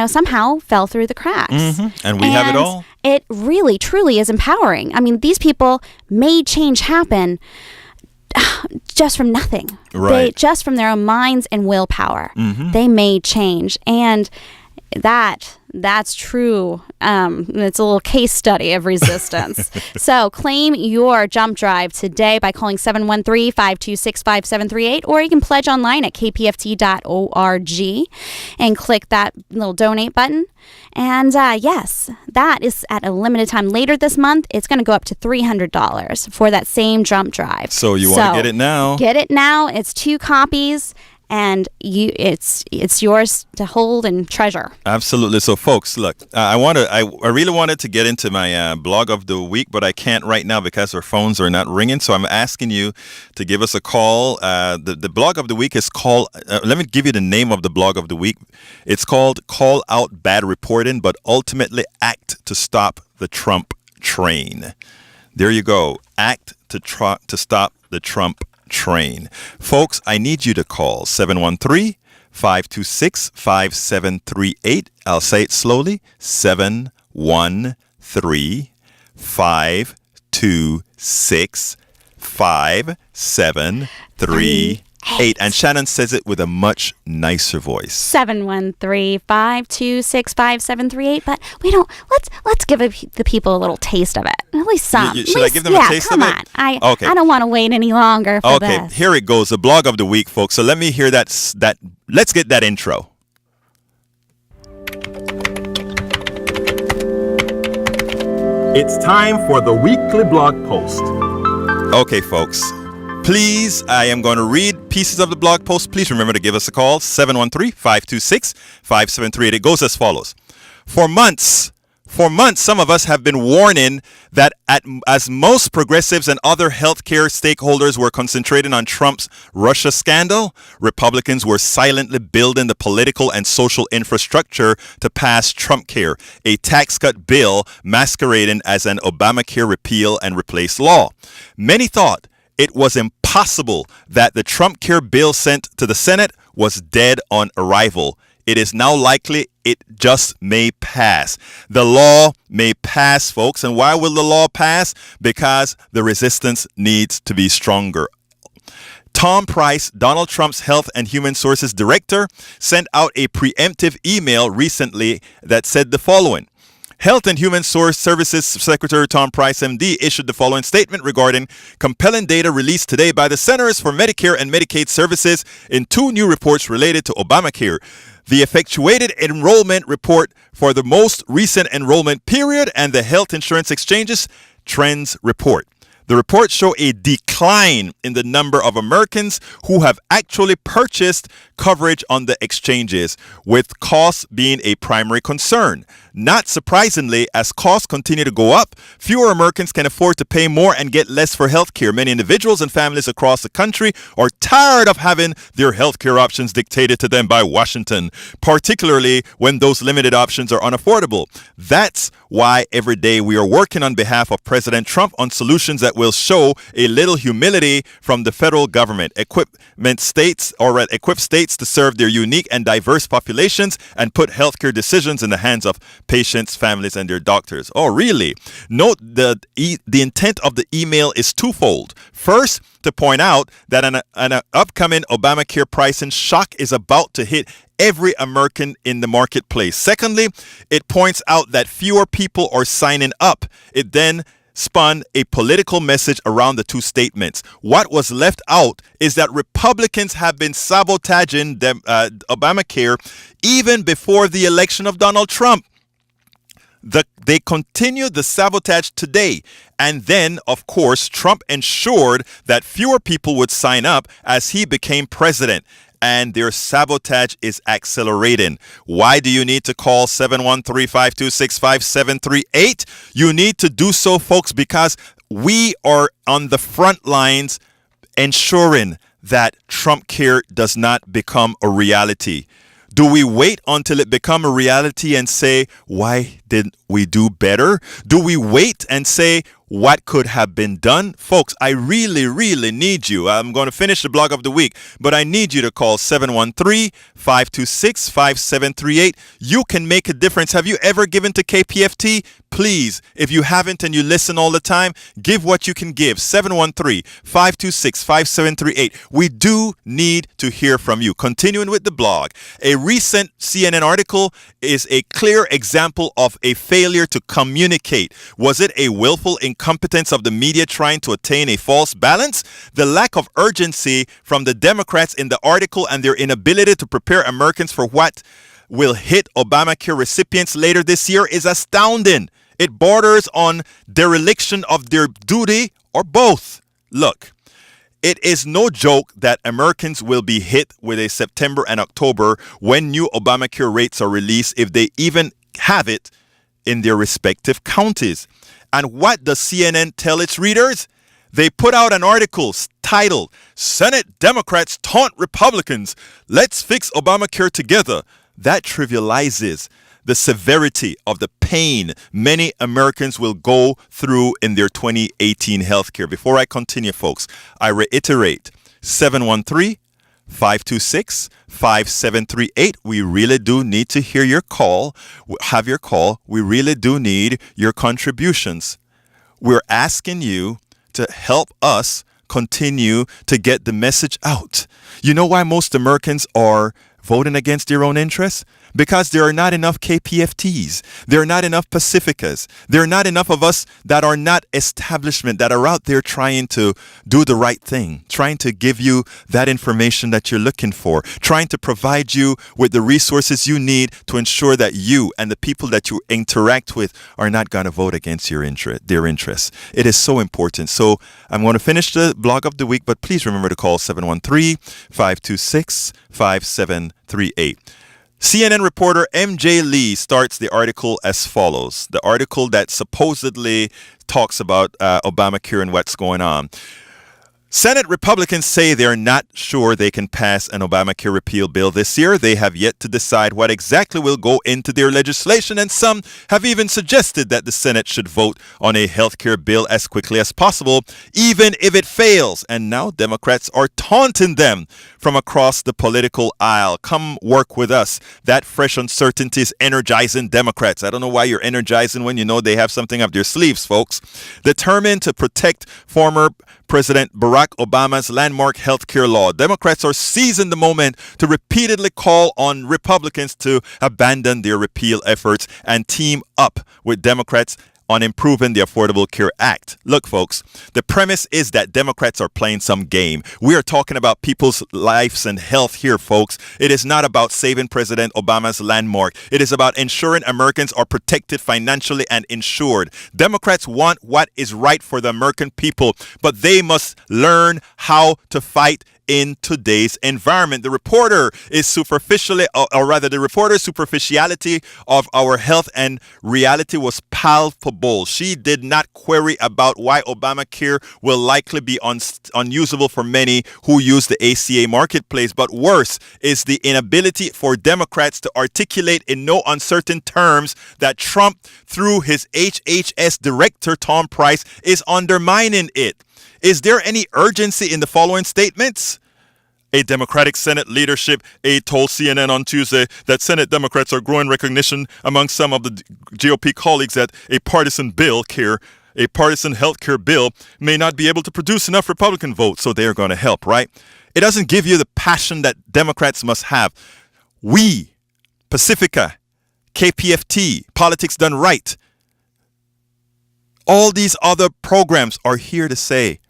[SPEAKER 4] somehow fell through the cracks.
[SPEAKER 3] Mm-hmm. And we have it all.
[SPEAKER 4] It really, truly is empowering. I mean, these people made change happen just from nothing.
[SPEAKER 3] Right.
[SPEAKER 4] Just from their own minds and willpower.
[SPEAKER 3] Mm-hmm.
[SPEAKER 4] They made change. And that's true. It's a little case study of resistance. So claim your jump drive today by calling 713-526-5738, or you can pledge online at kpft.org and click that little donate button. And yes, that is at a limited time. Later this month, it's going to go up to $300 for that same jump drive.
[SPEAKER 3] So you want to get it now?
[SPEAKER 4] Get it now. It's 2 copies. And it's yours to hold and treasure.
[SPEAKER 3] Absolutely. So, folks, look, I really wanted to get into my blog of the week, but I can't right now because our phones are not ringing. So I'm asking you to give us a call. The blog of the week is called. Let me give you the name of the blog of the week. It's called "Call Out Bad Reporting, but Ultimately Act to Stop the Trump Train." There you go. Act to stop the Trump train. Folks, I need you to call 713-526-5738. I'll say it slowly. 713-526-5738. And Shannon says it with a much nicer voice.
[SPEAKER 4] 713-526-5738. But we don't. Let's give the people a little taste of it. At least some.
[SPEAKER 3] Should I give them a taste of it?
[SPEAKER 4] Come on. I don't want to wait any longer for this.
[SPEAKER 3] Okay, here it goes. The blog of the week, folks. So let me hear that. Let's get that intro.
[SPEAKER 1] It's time for the weekly blog post.
[SPEAKER 3] Okay, folks. Please, I am going to read pieces of the blog post. Please remember to give us a call, 713-526-5738. It goes as follows. For months, some of us have been warning that as most progressives and other healthcare stakeholders were concentrating on Trump's Russia scandal, Republicans were silently building the political and social infrastructure to pass Trumpcare, a tax cut bill masquerading as an Obamacare repeal and replace law. Many thought it was impossible that the Trumpcare bill sent to the Senate was dead on arrival. It is now likely it just may pass. The law may pass, folks. And why will the law pass? Because the resistance needs to be stronger. Tom Price, Donald Trump's Health and Human Sources Director, sent out a preemptive email recently that said the following. Health and Human Services Secretary Tom Price, MD, issued the following statement regarding compelling data released today by the Centers for Medicare and Medicaid Services in 2 new reports related to Obamacare. The effectuated enrollment report for the most recent enrollment period and the Health Insurance Exchanges Trends Report. The reports show a decline in the number of Americans who have actually purchased coverage on the exchanges, with costs being a primary concern. Not surprisingly, as costs continue to go up, fewer Americans can afford to pay more and get less for health care. Many individuals and families across the country are tired of having their health care options dictated to them by Washington, particularly when those limited options are unaffordable. That's why every day we are working on behalf of President Trump on solutions that will show a little humility from the federal government, equip states to serve their unique and diverse populations, and put healthcare decisions in the hands of patients, families, and their doctors. Oh, really? Note the intent of the email is twofold. First, to point out that an upcoming Obamacare pricing shock is about to hit every American in the marketplace. Secondly, it points out that fewer people are signing up. It then spun a political message around the 2 statements. What was left out is that Republicans have been sabotaging Obamacare even before the election of Donald Trump. They continued the sabotage today. And then, of course, Trump ensured that fewer people would sign up as he became president. And their sabotage is accelerating. Why do you need to call 713-526-5738? You need to do so, folks, because we are on the front lines ensuring that Trump Trump care does not become a reality? Do we wait until it become a reality and say, why didn't we do better? Do we wait and say, what could have been done? Folks, I really, really need you. I'm going to finish the blog of the week, but I need you to call 713-526-5738. You can make a difference. Have you ever given to KPFT? Please, if you haven't and you listen all the time, give what you can give. 713-526-5738. We do need to hear from you. Continuing with the blog, a recent CNN article is a clear example of a failure to communicate. Was it a willful incompetence of the media trying to attain a false balance? The lack of urgency from the Democrats in the article and their inability to prepare Americans for what will hit Obamacare recipients later this year is astounding. It borders on dereliction of their duty or both. Look, it is no joke that Americans will be hit with a September and October when new Obamacare rates are released, if they even have it in their respective counties. And what does CNN tell its readers? They put out an article titled, Senate Democrats Taunt Republicans, Let's Fix Obamacare Together. That trivializes the severity of the pain many Americans will go through in their 2018 health care. Before I continue, folks, I reiterate, 713-526-5738. We really do need to hear your call. Have your call. We really do need your contributions. We're asking you to help us continue to get the message out. You know why most Americans are voting against their own interests? Because there are not enough KPFTs. There are not enough Pacificas. There are not enough of us that are not establishment, that are out there trying to do the right thing, trying to give you that information that you're looking for, trying to provide you with the resources you need to ensure that you and the people that you interact with are not going to vote against their interests. It is so important. So I'm going to finish the blog of the week, but please remember to call 713-526-5738. CNN reporter MJ Lee starts the article as follows. The article that supposedly talks about Obamacare and what's going on. Senate Republicans say they're not sure they can pass an Obamacare repeal bill this year. They have yet to decide what exactly will go into their legislation, and some have even suggested that the Senate should vote on a health care bill as quickly as possible, even if it fails. And now Democrats are taunting them from across the political aisle. Come work with us. That fresh uncertainty is energizing Democrats. I don't know why you're energizing when you know they have something up their sleeves, folks. Determined to protect former President Barack Obama's landmark health care law, Democrats are seizing the moment to repeatedly call on Republicans to abandon their repeal efforts and team up with Democrats on improving the Affordable Care Act. Look, folks, the premise is that Democrats are playing some game. We are talking about people's lives and health here, folks. It is not about saving President Obama's landmark. It is about ensuring Americans are protected financially and insured. Democrats want what is right for the American people, but they must learn how to fight in today's environment. The reporter's superficiality of our health and reality was palpable. She did not query about why Obamacare will likely be unusable for many who use the ACA marketplace. But worse is the inability for Democrats to articulate in no uncertain terms that Trump, through his HHS director Tom Price, is undermining it. Is there any urgency in the following statements? A Democratic Senate leadership aide told CNN on Tuesday that Senate Democrats are growing recognition among some of the GOP colleagues that a partisan health care bill may not be able to produce enough Republican votes, so they're going to help, right? It doesn't give you the passion that Democrats must have. We, Pacifica, KPFT, Politics Done Right, all these other programs are here to say,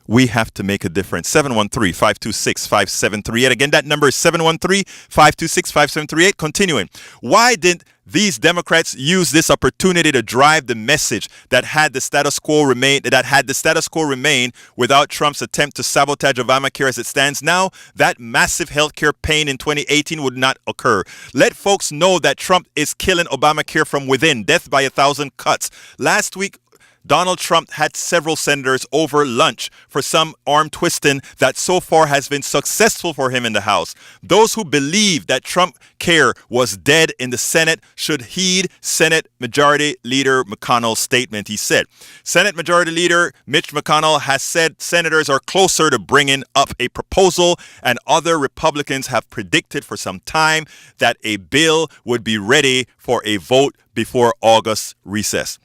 [SPEAKER 3] we have to make a difference. 713-526-5738. Again, that number is 713-526-5738. Continuing. Why didn't these Democrats use this opportunity to drive the message that had the status quo remain without Trump's attempt to sabotage Obamacare as it stands now? That massive healthcare pain in 2018 would not occur. Let folks know that Trump is killing Obamacare from within, death by 1,000 cuts. Last week, Donald Trump had several senators over lunch for some arm twisting that so far has been successful for him in the House. Those who believe that Trump care was dead in the Senate should heed Senate Majority Leader McConnell's statement. He said, Senate Majority Leader Mitch McConnell has said senators are closer to bringing up a proposal, and other Republicans have predicted for some time that a bill would be ready for a vote before August recess.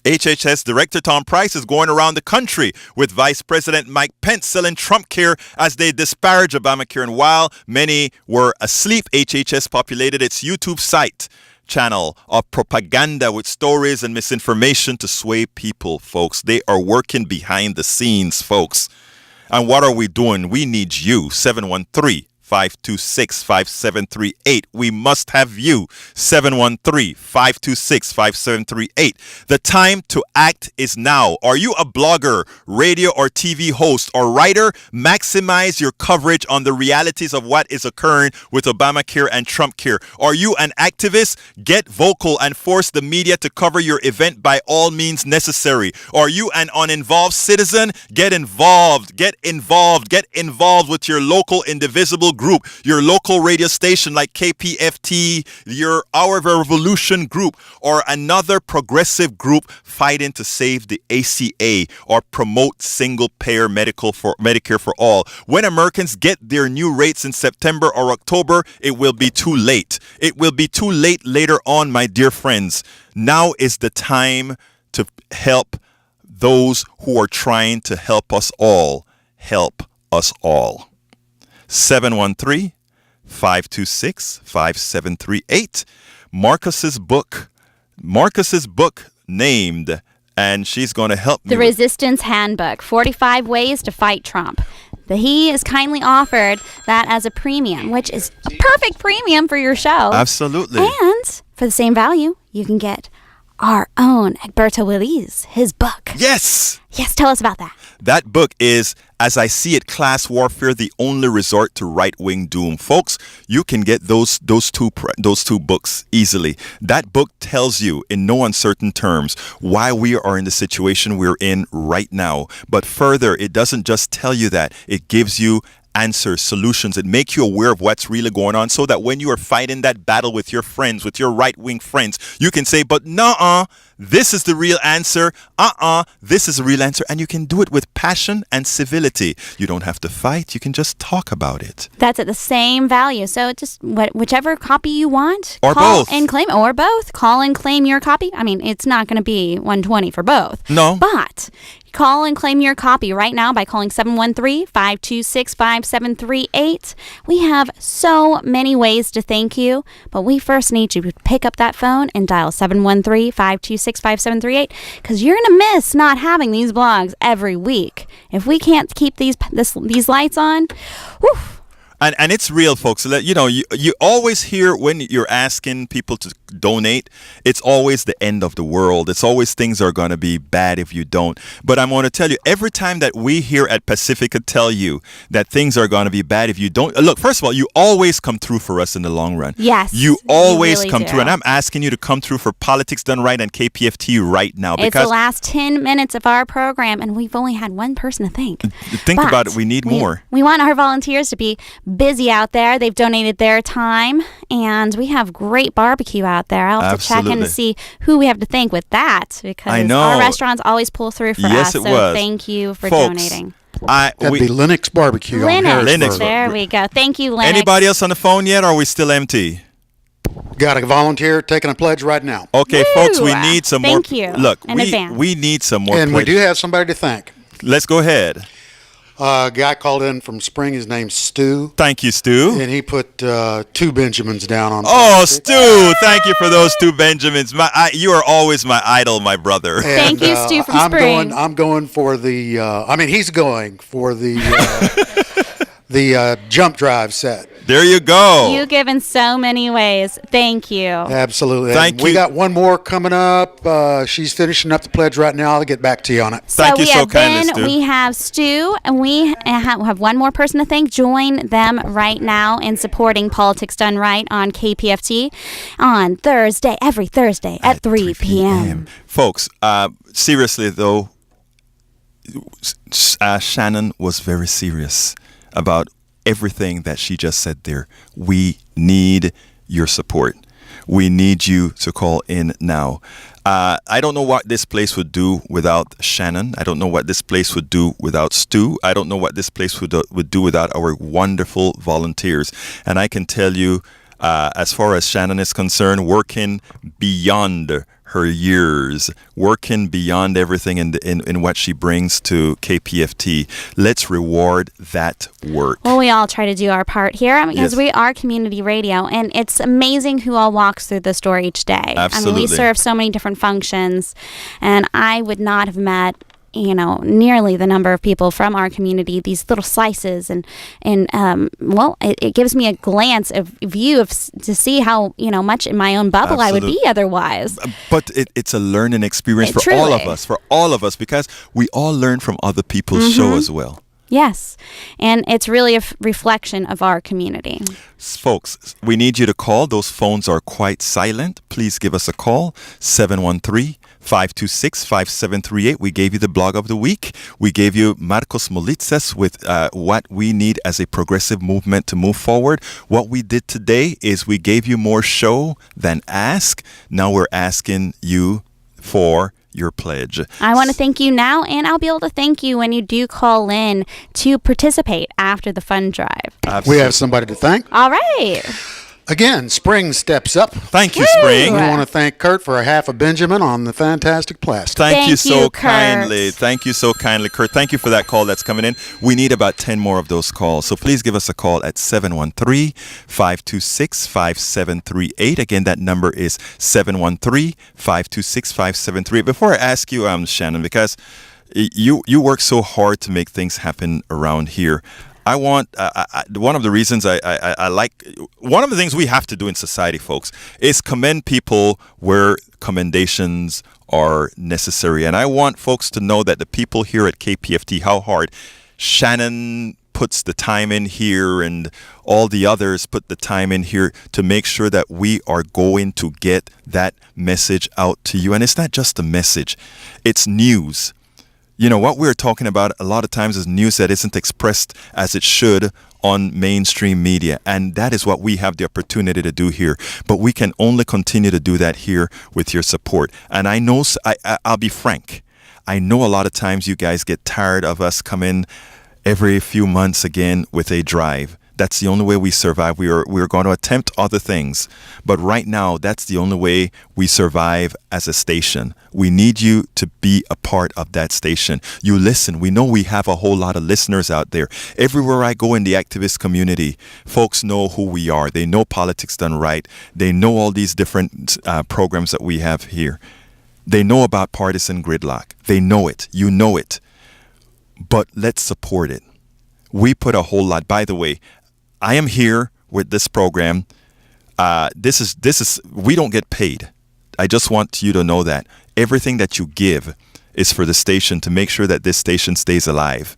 [SPEAKER 3] HHS Director Tom Price is going around the country with Vice President Mike Pence selling Trump care as they disparage Obamacare. And while many were asleep, HHS populated its YouTube site channel of propaganda with stories and misinformation to sway people, folks. They are working behind the scenes, folks. And what are we doing? We need you. 713-526-5738. We must have you. 713-526-5738. The time to act is now. Are you a blogger, radio or TV host, or writer? Maximize your coverage on the realities of what is occurring with Obamacare and Trump care. Are you an activist? Get vocal and force the media to cover your event by all means necessary. Are you an uninvolved citizen? Get involved. Get involved. Get involved with your local indivisible group, your local radio station like KPFT, your Our Revolution group, or another progressive group fighting to save the ACA or promote single-payer Medicare for all. When Americans get their new rates in September or October, it will be too late. It will be too late later on, my dear friends. Now is the time to help those who are trying to help us all. Help us all. 713-526-5738. Markos's book named, and she's going to help me.
[SPEAKER 4] The Resistance Handbook, 45 Ways to Fight Trump. He has kindly offered that as a premium, which is perfect premium for your show.
[SPEAKER 3] Absolutely.
[SPEAKER 4] And for the same value, you can get our own Egberto Willies, his book.
[SPEAKER 3] Yes.
[SPEAKER 4] Yes, tell us about that.
[SPEAKER 3] That book is, as I see it, Class Warfare, the only resort to right-wing doom. Folks, you can get those two books easily. That book tells you in no uncertain terms why we are in the situation we're in right now. But further, it doesn't just tell you that. It gives you answers, solutions. It makes you aware of what's really going on so that when you are fighting that battle with your friends, with your right-wing friends, you can say, but nuh-uh, this is the real answer. This is the real answer. And you can do it with passion and civility. You don't have to fight. You can just talk about it.
[SPEAKER 4] That's at the same value. So just whichever copy you want.
[SPEAKER 3] Or
[SPEAKER 4] call
[SPEAKER 3] both.
[SPEAKER 4] And claim, or both. Call and claim your copy. I mean, it's not going to be $120 for both.
[SPEAKER 3] No.
[SPEAKER 4] But call and claim your copy right now by calling 713-526-5738. We have so many ways to thank you, but we first need you to pick up that phone and dial 713-526-5738 because you're going to miss not having these blogs every week. If we can't keep these lights on, whew.
[SPEAKER 3] And it's real, folks. You know, you always hear when you're asking people to donate, it's always the end of the world. It's always things are going to be bad if you don't. But I'm going to tell you, every time that we here at Pacifica tell you that things are going to be bad if you don't, look, first of all, you always come through for us in the long run.
[SPEAKER 4] Yes.
[SPEAKER 3] You always
[SPEAKER 4] really
[SPEAKER 3] come
[SPEAKER 4] do.
[SPEAKER 3] through. And I'm asking you to come through for Politics Done Right and KPFT right now.
[SPEAKER 4] It's the last 10 minutes of our program, and we've only had one person to thank.
[SPEAKER 3] Think about it. We need more.
[SPEAKER 4] We want our volunteers to be busy out there. They've donated their time, and we have great barbecue out there. I'll have to check in to see who we have to thank with that, because
[SPEAKER 3] I know.
[SPEAKER 4] Our restaurants always pull through for
[SPEAKER 3] Yes,
[SPEAKER 4] us.
[SPEAKER 3] it
[SPEAKER 4] So
[SPEAKER 3] was.
[SPEAKER 4] thank you for
[SPEAKER 3] Folks,
[SPEAKER 4] donating.
[SPEAKER 6] That'd be Linux Barbecue on Harrisburg.
[SPEAKER 4] There we go. Thank you, Linux.
[SPEAKER 3] Anybody else on the phone yet, or are we still empty?
[SPEAKER 6] Got a volunteer taking a pledge right now.
[SPEAKER 3] Okay,
[SPEAKER 4] Woo!
[SPEAKER 3] folks, we need some more.
[SPEAKER 4] Thank you
[SPEAKER 3] Look,
[SPEAKER 4] in advance.
[SPEAKER 3] we need some more.
[SPEAKER 6] And we
[SPEAKER 3] pledges.
[SPEAKER 6] do have somebody to thank.
[SPEAKER 3] Let's go ahead.
[SPEAKER 6] A guy called in from Spring. His name's Stu.
[SPEAKER 3] Thank you, Stu.
[SPEAKER 6] And he put 2 Benjamins down on
[SPEAKER 3] Oh,
[SPEAKER 6] plastic.
[SPEAKER 3] Stu, thank you for those 2 Benjamins. You are always my idol, my brother.
[SPEAKER 6] And,
[SPEAKER 4] Thank you, Stu from Spring.
[SPEAKER 6] I'm going for the. He's going for the the jump drive set.
[SPEAKER 3] There you go.
[SPEAKER 4] You give in so many ways. Thank you.
[SPEAKER 6] Absolutely.
[SPEAKER 3] Thank
[SPEAKER 6] We
[SPEAKER 3] you.
[SPEAKER 6] got one more coming up. She's finishing up the pledge right now. I'll get back to you on it.
[SPEAKER 3] Thank you
[SPEAKER 4] we
[SPEAKER 3] so
[SPEAKER 4] have
[SPEAKER 3] kindly,
[SPEAKER 4] Ben,
[SPEAKER 3] Stu.
[SPEAKER 4] we have Stu, and we have one more person to thank. Join them right now in supporting Politics Done Right on KPFT on Thursday, every Thursday at 3 p.m.
[SPEAKER 3] Folks, seriously though, Shannon was very serious about everything that she just said there. We need your support. We need you to call in now. I don't know what this place would do without Shannon. I don't know what this place would do without Stu. I don't know what this place would do without our wonderful volunteers. And I can tell you, as far as Shannon is concerned, working beyond her years, working beyond everything in what she brings to KPFT. Let's reward that work.
[SPEAKER 4] Well, we all try to do our part here because
[SPEAKER 3] Yes.
[SPEAKER 4] we are community radio, and it's amazing who all walks through this door each day. I mean, we
[SPEAKER 3] Absolutely.
[SPEAKER 4] serve so many different functions, and I would not have met nearly the number of people from our community, these little slices, and it gives me a glance of view to see how much in my own bubble I would be otherwise.
[SPEAKER 3] But it's a learning experience for
[SPEAKER 4] Truly.
[SPEAKER 3] all of us, because we all learn from other people's show as well.
[SPEAKER 4] Yes, and it's really a reflection of our community.
[SPEAKER 3] Folks, we need you to call. Those phones are quite silent. Please give us a call, 713-526-5738. We gave you the blog of the week. We gave you Markos Moulitsas with what we need as a progressive movement to move forward. What we did today is we gave you more show than ask. Now we're asking you for your pledge.
[SPEAKER 4] I want to thank you now, and I'll be able to thank you when you do call in to participate after the fund drive.
[SPEAKER 6] We have somebody to thank.
[SPEAKER 4] All right.
[SPEAKER 6] Again, Spring steps up.
[SPEAKER 3] Thank you,
[SPEAKER 4] Woo!
[SPEAKER 3] Spring.
[SPEAKER 6] We want to thank Kurt for a half a Benjamin on the fantastic plastic.
[SPEAKER 3] Thank you
[SPEAKER 4] Thank
[SPEAKER 3] so
[SPEAKER 4] you, Kurt.
[SPEAKER 3] kindly. Thank you so kindly, Kurt. Thank you for that call that's coming in. We need about 10 more of those calls. So please give us a call at 713-526-5738. Again, that number is 713-526-5738. Before I ask you, Shannon, because you work so hard to make things happen around here, I want one of the reasons I like, one of the things we have to do in society, folks, is commend people where commendations are necessary. And I want folks to know that the people here at KPFT, how hard Shannon puts the time in here and all the others put the time in here to make sure that we are going to get that message out to you. And it's not just a message, it's news. What we're talking about a lot of times is news that isn't expressed as it should on mainstream media. And that is what we have the opportunity to do here. But we can only continue to do that here with your support. And I know, I'll be frank, I know a lot of times you guys get tired of us coming every few months again with a drive. That's the only way we survive. We are going to attempt other things. But right now, that's the only way we survive as a station. We need you to be a part of that station. You listen. We know we have a whole lot of listeners out there. Everywhere I go in the activist community, folks know who we are. They know Politics Done Right. They know all these different programs that we have here. They know about partisan gridlock. They know it. You know it. But let's support it. We put a whole lot. By the way, I am here with this program. This is we don't get paid. I just want you to know that everything that you give is for the station to make sure that this station stays alive.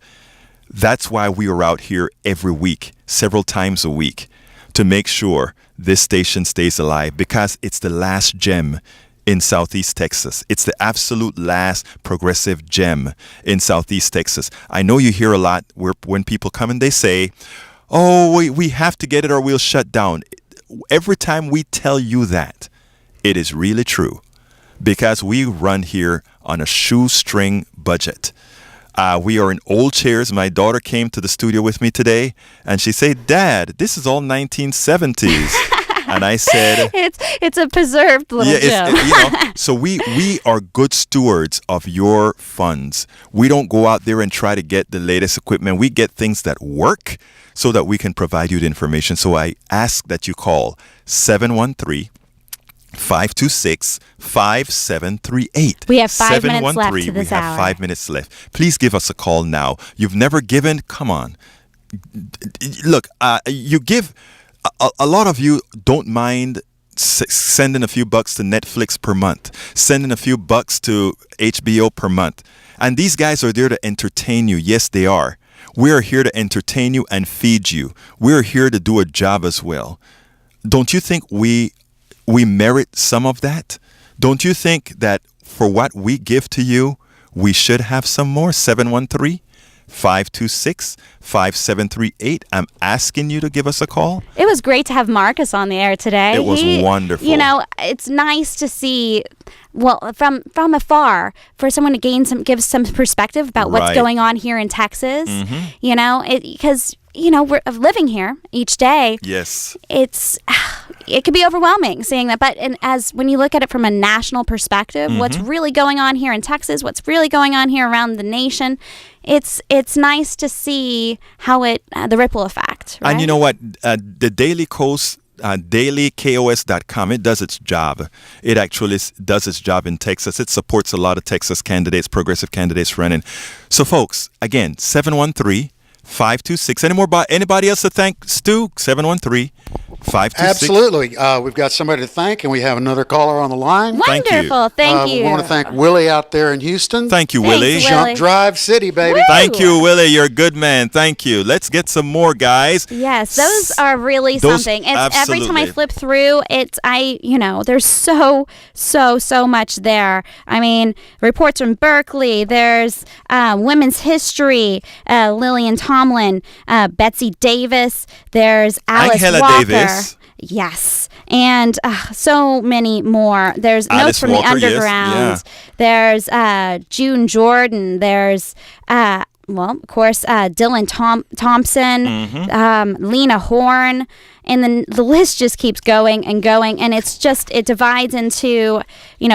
[SPEAKER 3] That's why we are out here every week, several times a week, to make sure this station stays alive, because it's the last gem in Southeast Texas. It's the absolute last progressive gem in Southeast Texas. I know you hear a lot when people come and they say, oh, we have to get it or we'll shut down. Every time we tell you that, it is really true, because we run here on a shoestring budget. We are in old chairs. My daughter came to the studio with me today, and she said, Dad, this is all 1970s. And I said,
[SPEAKER 4] it's a preserved little gem.
[SPEAKER 3] So we are good stewards of your funds. We don't go out there and try to get the latest equipment. We get things that work so that we can provide you the information. So I ask that you call 713-526-5738.
[SPEAKER 4] We have 5 minutes left to this
[SPEAKER 3] We have
[SPEAKER 4] hour.
[SPEAKER 3] 5 minutes left. Please give us a call now. You've never given? Come on. Look, you give. a lot of you don't mind sending a few bucks to Netflix per month, sending a few bucks to HBO per month. And these guys are there to entertain you. Yes, they are. We are here to entertain you and feed you. We're here to do a job as well. Don't you think we merit some of that? Don't you think that for what we give to you, we should have some more? 713-526-5738. I'm asking you to give us a call.
[SPEAKER 4] It was great to have Markos on the air today.
[SPEAKER 3] It was wonderful.
[SPEAKER 4] You know, it's nice to see, well, from afar, for someone to give some perspective about what's going on here in Texas.
[SPEAKER 3] Mm-hmm.
[SPEAKER 4] You know, because we're living here each day.
[SPEAKER 3] Yes.
[SPEAKER 4] It could be overwhelming seeing that, but when you look at it from a national perspective, what's really going on here in Texas, what's really going on here around the nation, it's nice to see how the ripple effect. Right?
[SPEAKER 3] And you know what? The Daily Kos, dailykos.com, it does its job. It actually does its job in Texas. It supports a lot of Texas candidates, progressive candidates running. So, folks, again, 713-526. Anybody else to thank, Stu? 713-526.
[SPEAKER 6] Absolutely. We've got somebody to thank, and we have another caller on the line.
[SPEAKER 4] Wonderful. Thank you.
[SPEAKER 6] We want to thank Willie out there in Houston.
[SPEAKER 3] Thank you, Willie.
[SPEAKER 4] Thanks,
[SPEAKER 6] Jump Drive City, baby.
[SPEAKER 4] Woo!
[SPEAKER 3] Thank you, Willie. You're a good man. Thank you. Let's get some more, guys.
[SPEAKER 4] Yes, those are really something. Every time I flip through, there's so much there. I mean, reports from Berkeley. There's women's history. Lillian Tomlin, Betsy Davis. There's Alice
[SPEAKER 3] Angela
[SPEAKER 4] Walker.
[SPEAKER 3] Davis.
[SPEAKER 4] Yes, and so many more. There's
[SPEAKER 3] Alice
[SPEAKER 4] Notes from
[SPEAKER 3] Walker,
[SPEAKER 4] the Underground.
[SPEAKER 3] Yes.
[SPEAKER 4] There's June Jordan. There's of course, Dylan Thompson, Lena Horne, and then the list just keeps going and going. And it divides into,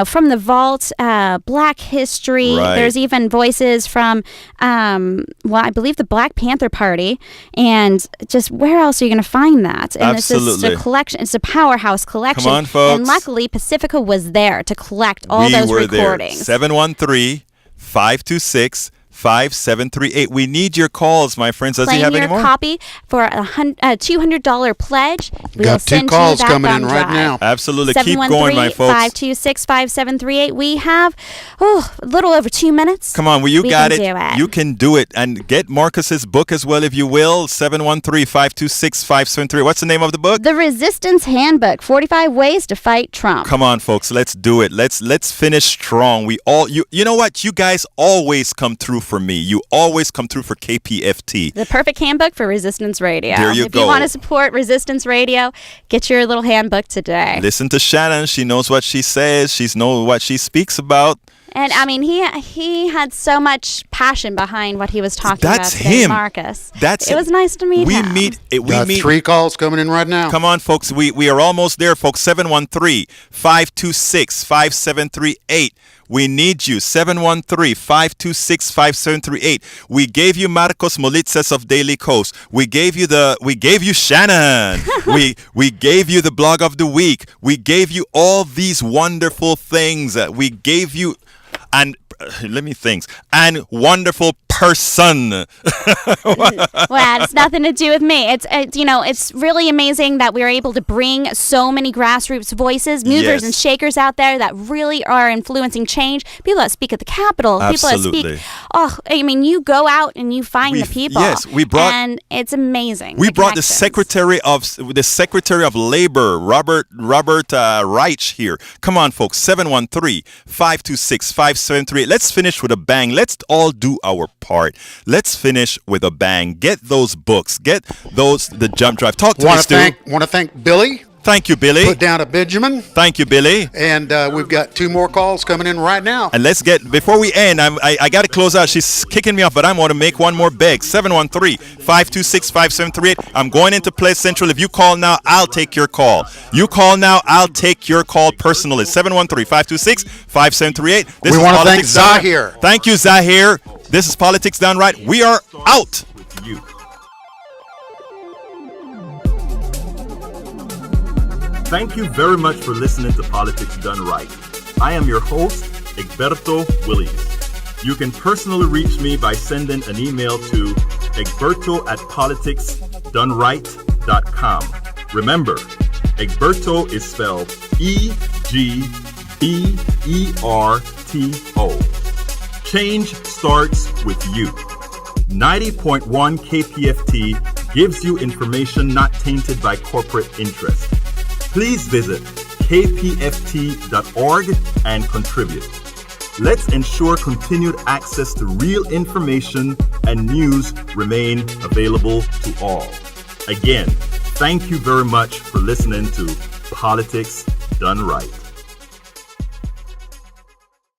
[SPEAKER 4] from the vault, Black history.
[SPEAKER 3] Right.
[SPEAKER 4] There's even voices from, I believe the Black Panther Party. And just where else are you going to find that? And
[SPEAKER 3] Absolutely.
[SPEAKER 4] It's just a collection. It's a powerhouse collection.
[SPEAKER 3] Come on, folks.
[SPEAKER 4] And luckily, Pacifica was there to collect all those recordings.
[SPEAKER 3] 713-526-5738. We need your calls, my friends. Does he have any more?
[SPEAKER 4] Claim your copy for a $200 pledge.
[SPEAKER 6] Got two calls coming in right now.
[SPEAKER 3] Absolutely. Keep going, my folks.
[SPEAKER 4] 713-526-5738. We have a little over 2 minutes.
[SPEAKER 3] Come on, you got it.
[SPEAKER 4] Do it.
[SPEAKER 3] You can do it. And get Markos's book as well, if you will. 713-526-5738. What's the name of the book?
[SPEAKER 4] The Resistance Handbook, 45 Ways to Fight Trump.
[SPEAKER 3] Come on, folks. Let's do it. Let's finish strong. You know what? You guys always come through for me. You always come through for KPFT.
[SPEAKER 4] The perfect handbook for Resistance Radio.
[SPEAKER 3] There you
[SPEAKER 4] If
[SPEAKER 3] go.
[SPEAKER 4] you want to support Resistance Radio, get your little handbook today.
[SPEAKER 3] Listen to Shannon. She knows what she says. She knows what she speaks about.
[SPEAKER 4] And I mean, he had so much passion behind what he was talking
[SPEAKER 3] That's
[SPEAKER 4] about today,
[SPEAKER 3] him.
[SPEAKER 4] Markos.
[SPEAKER 3] It
[SPEAKER 4] was nice to meet him.
[SPEAKER 3] We
[SPEAKER 6] Got
[SPEAKER 3] meet
[SPEAKER 6] 3 calls coming in right now.
[SPEAKER 3] Come on, folks. We are almost there, folks. 713-526-5738. We need you. 713-526-5738. We gave you Markos Moulitsas of Daily Kos. We gave you Shannon. we gave you the blog of the week. We gave you all these wonderful things. We gave you and wonderful person.
[SPEAKER 4] Well, it's nothing to do with me. It's really amazing that we're able to bring so many grassroots voices, movers and shakers out there that really are influencing change. People that speak at the Capitol.
[SPEAKER 3] Absolutely.
[SPEAKER 4] People that speak. You go out and you find the people.
[SPEAKER 3] Yes, we brought.
[SPEAKER 4] And it's amazing.
[SPEAKER 3] We brought the Secretary of Labor, Robert Reich here. Come on, folks. 713-526-5738. Let's finish with a bang. Let's all do our part. Let's finish with a bang. Get those books. Get the jump drive. Talk to me, Stu.
[SPEAKER 6] Want to thank Billy.
[SPEAKER 3] Thank you, Billy.
[SPEAKER 6] Put down a Benjamin.
[SPEAKER 3] Thank you, Billy.
[SPEAKER 6] And we've got 2 more calls coming in right now.
[SPEAKER 3] And before we end, I got to close out. She's kicking me off, but I want to make one more beg. 713-526-5738. I'm going into Play Central. If you call now, I'll take your call. You call now, I'll take your call personally. 713-526-5738.
[SPEAKER 6] We want to thank Zahir.
[SPEAKER 3] Thank you, Zahir. This is Politics Done Right. We are out.
[SPEAKER 1] With you. Thank you very much for listening to Politics Done Right. I am your host, Egberto Willies. You can personally reach me by sending an email to egberto@politicsdoneright.com. Remember, Egberto is spelled E-G-B-E-R-T-O. Change starts with you. 90.1 KPFT gives you information not tainted by corporate interest. Please visit kpft.org and contribute. Let's ensure continued access to real information and news remain available to all. Again, thank you very much for listening to Politics Done Right.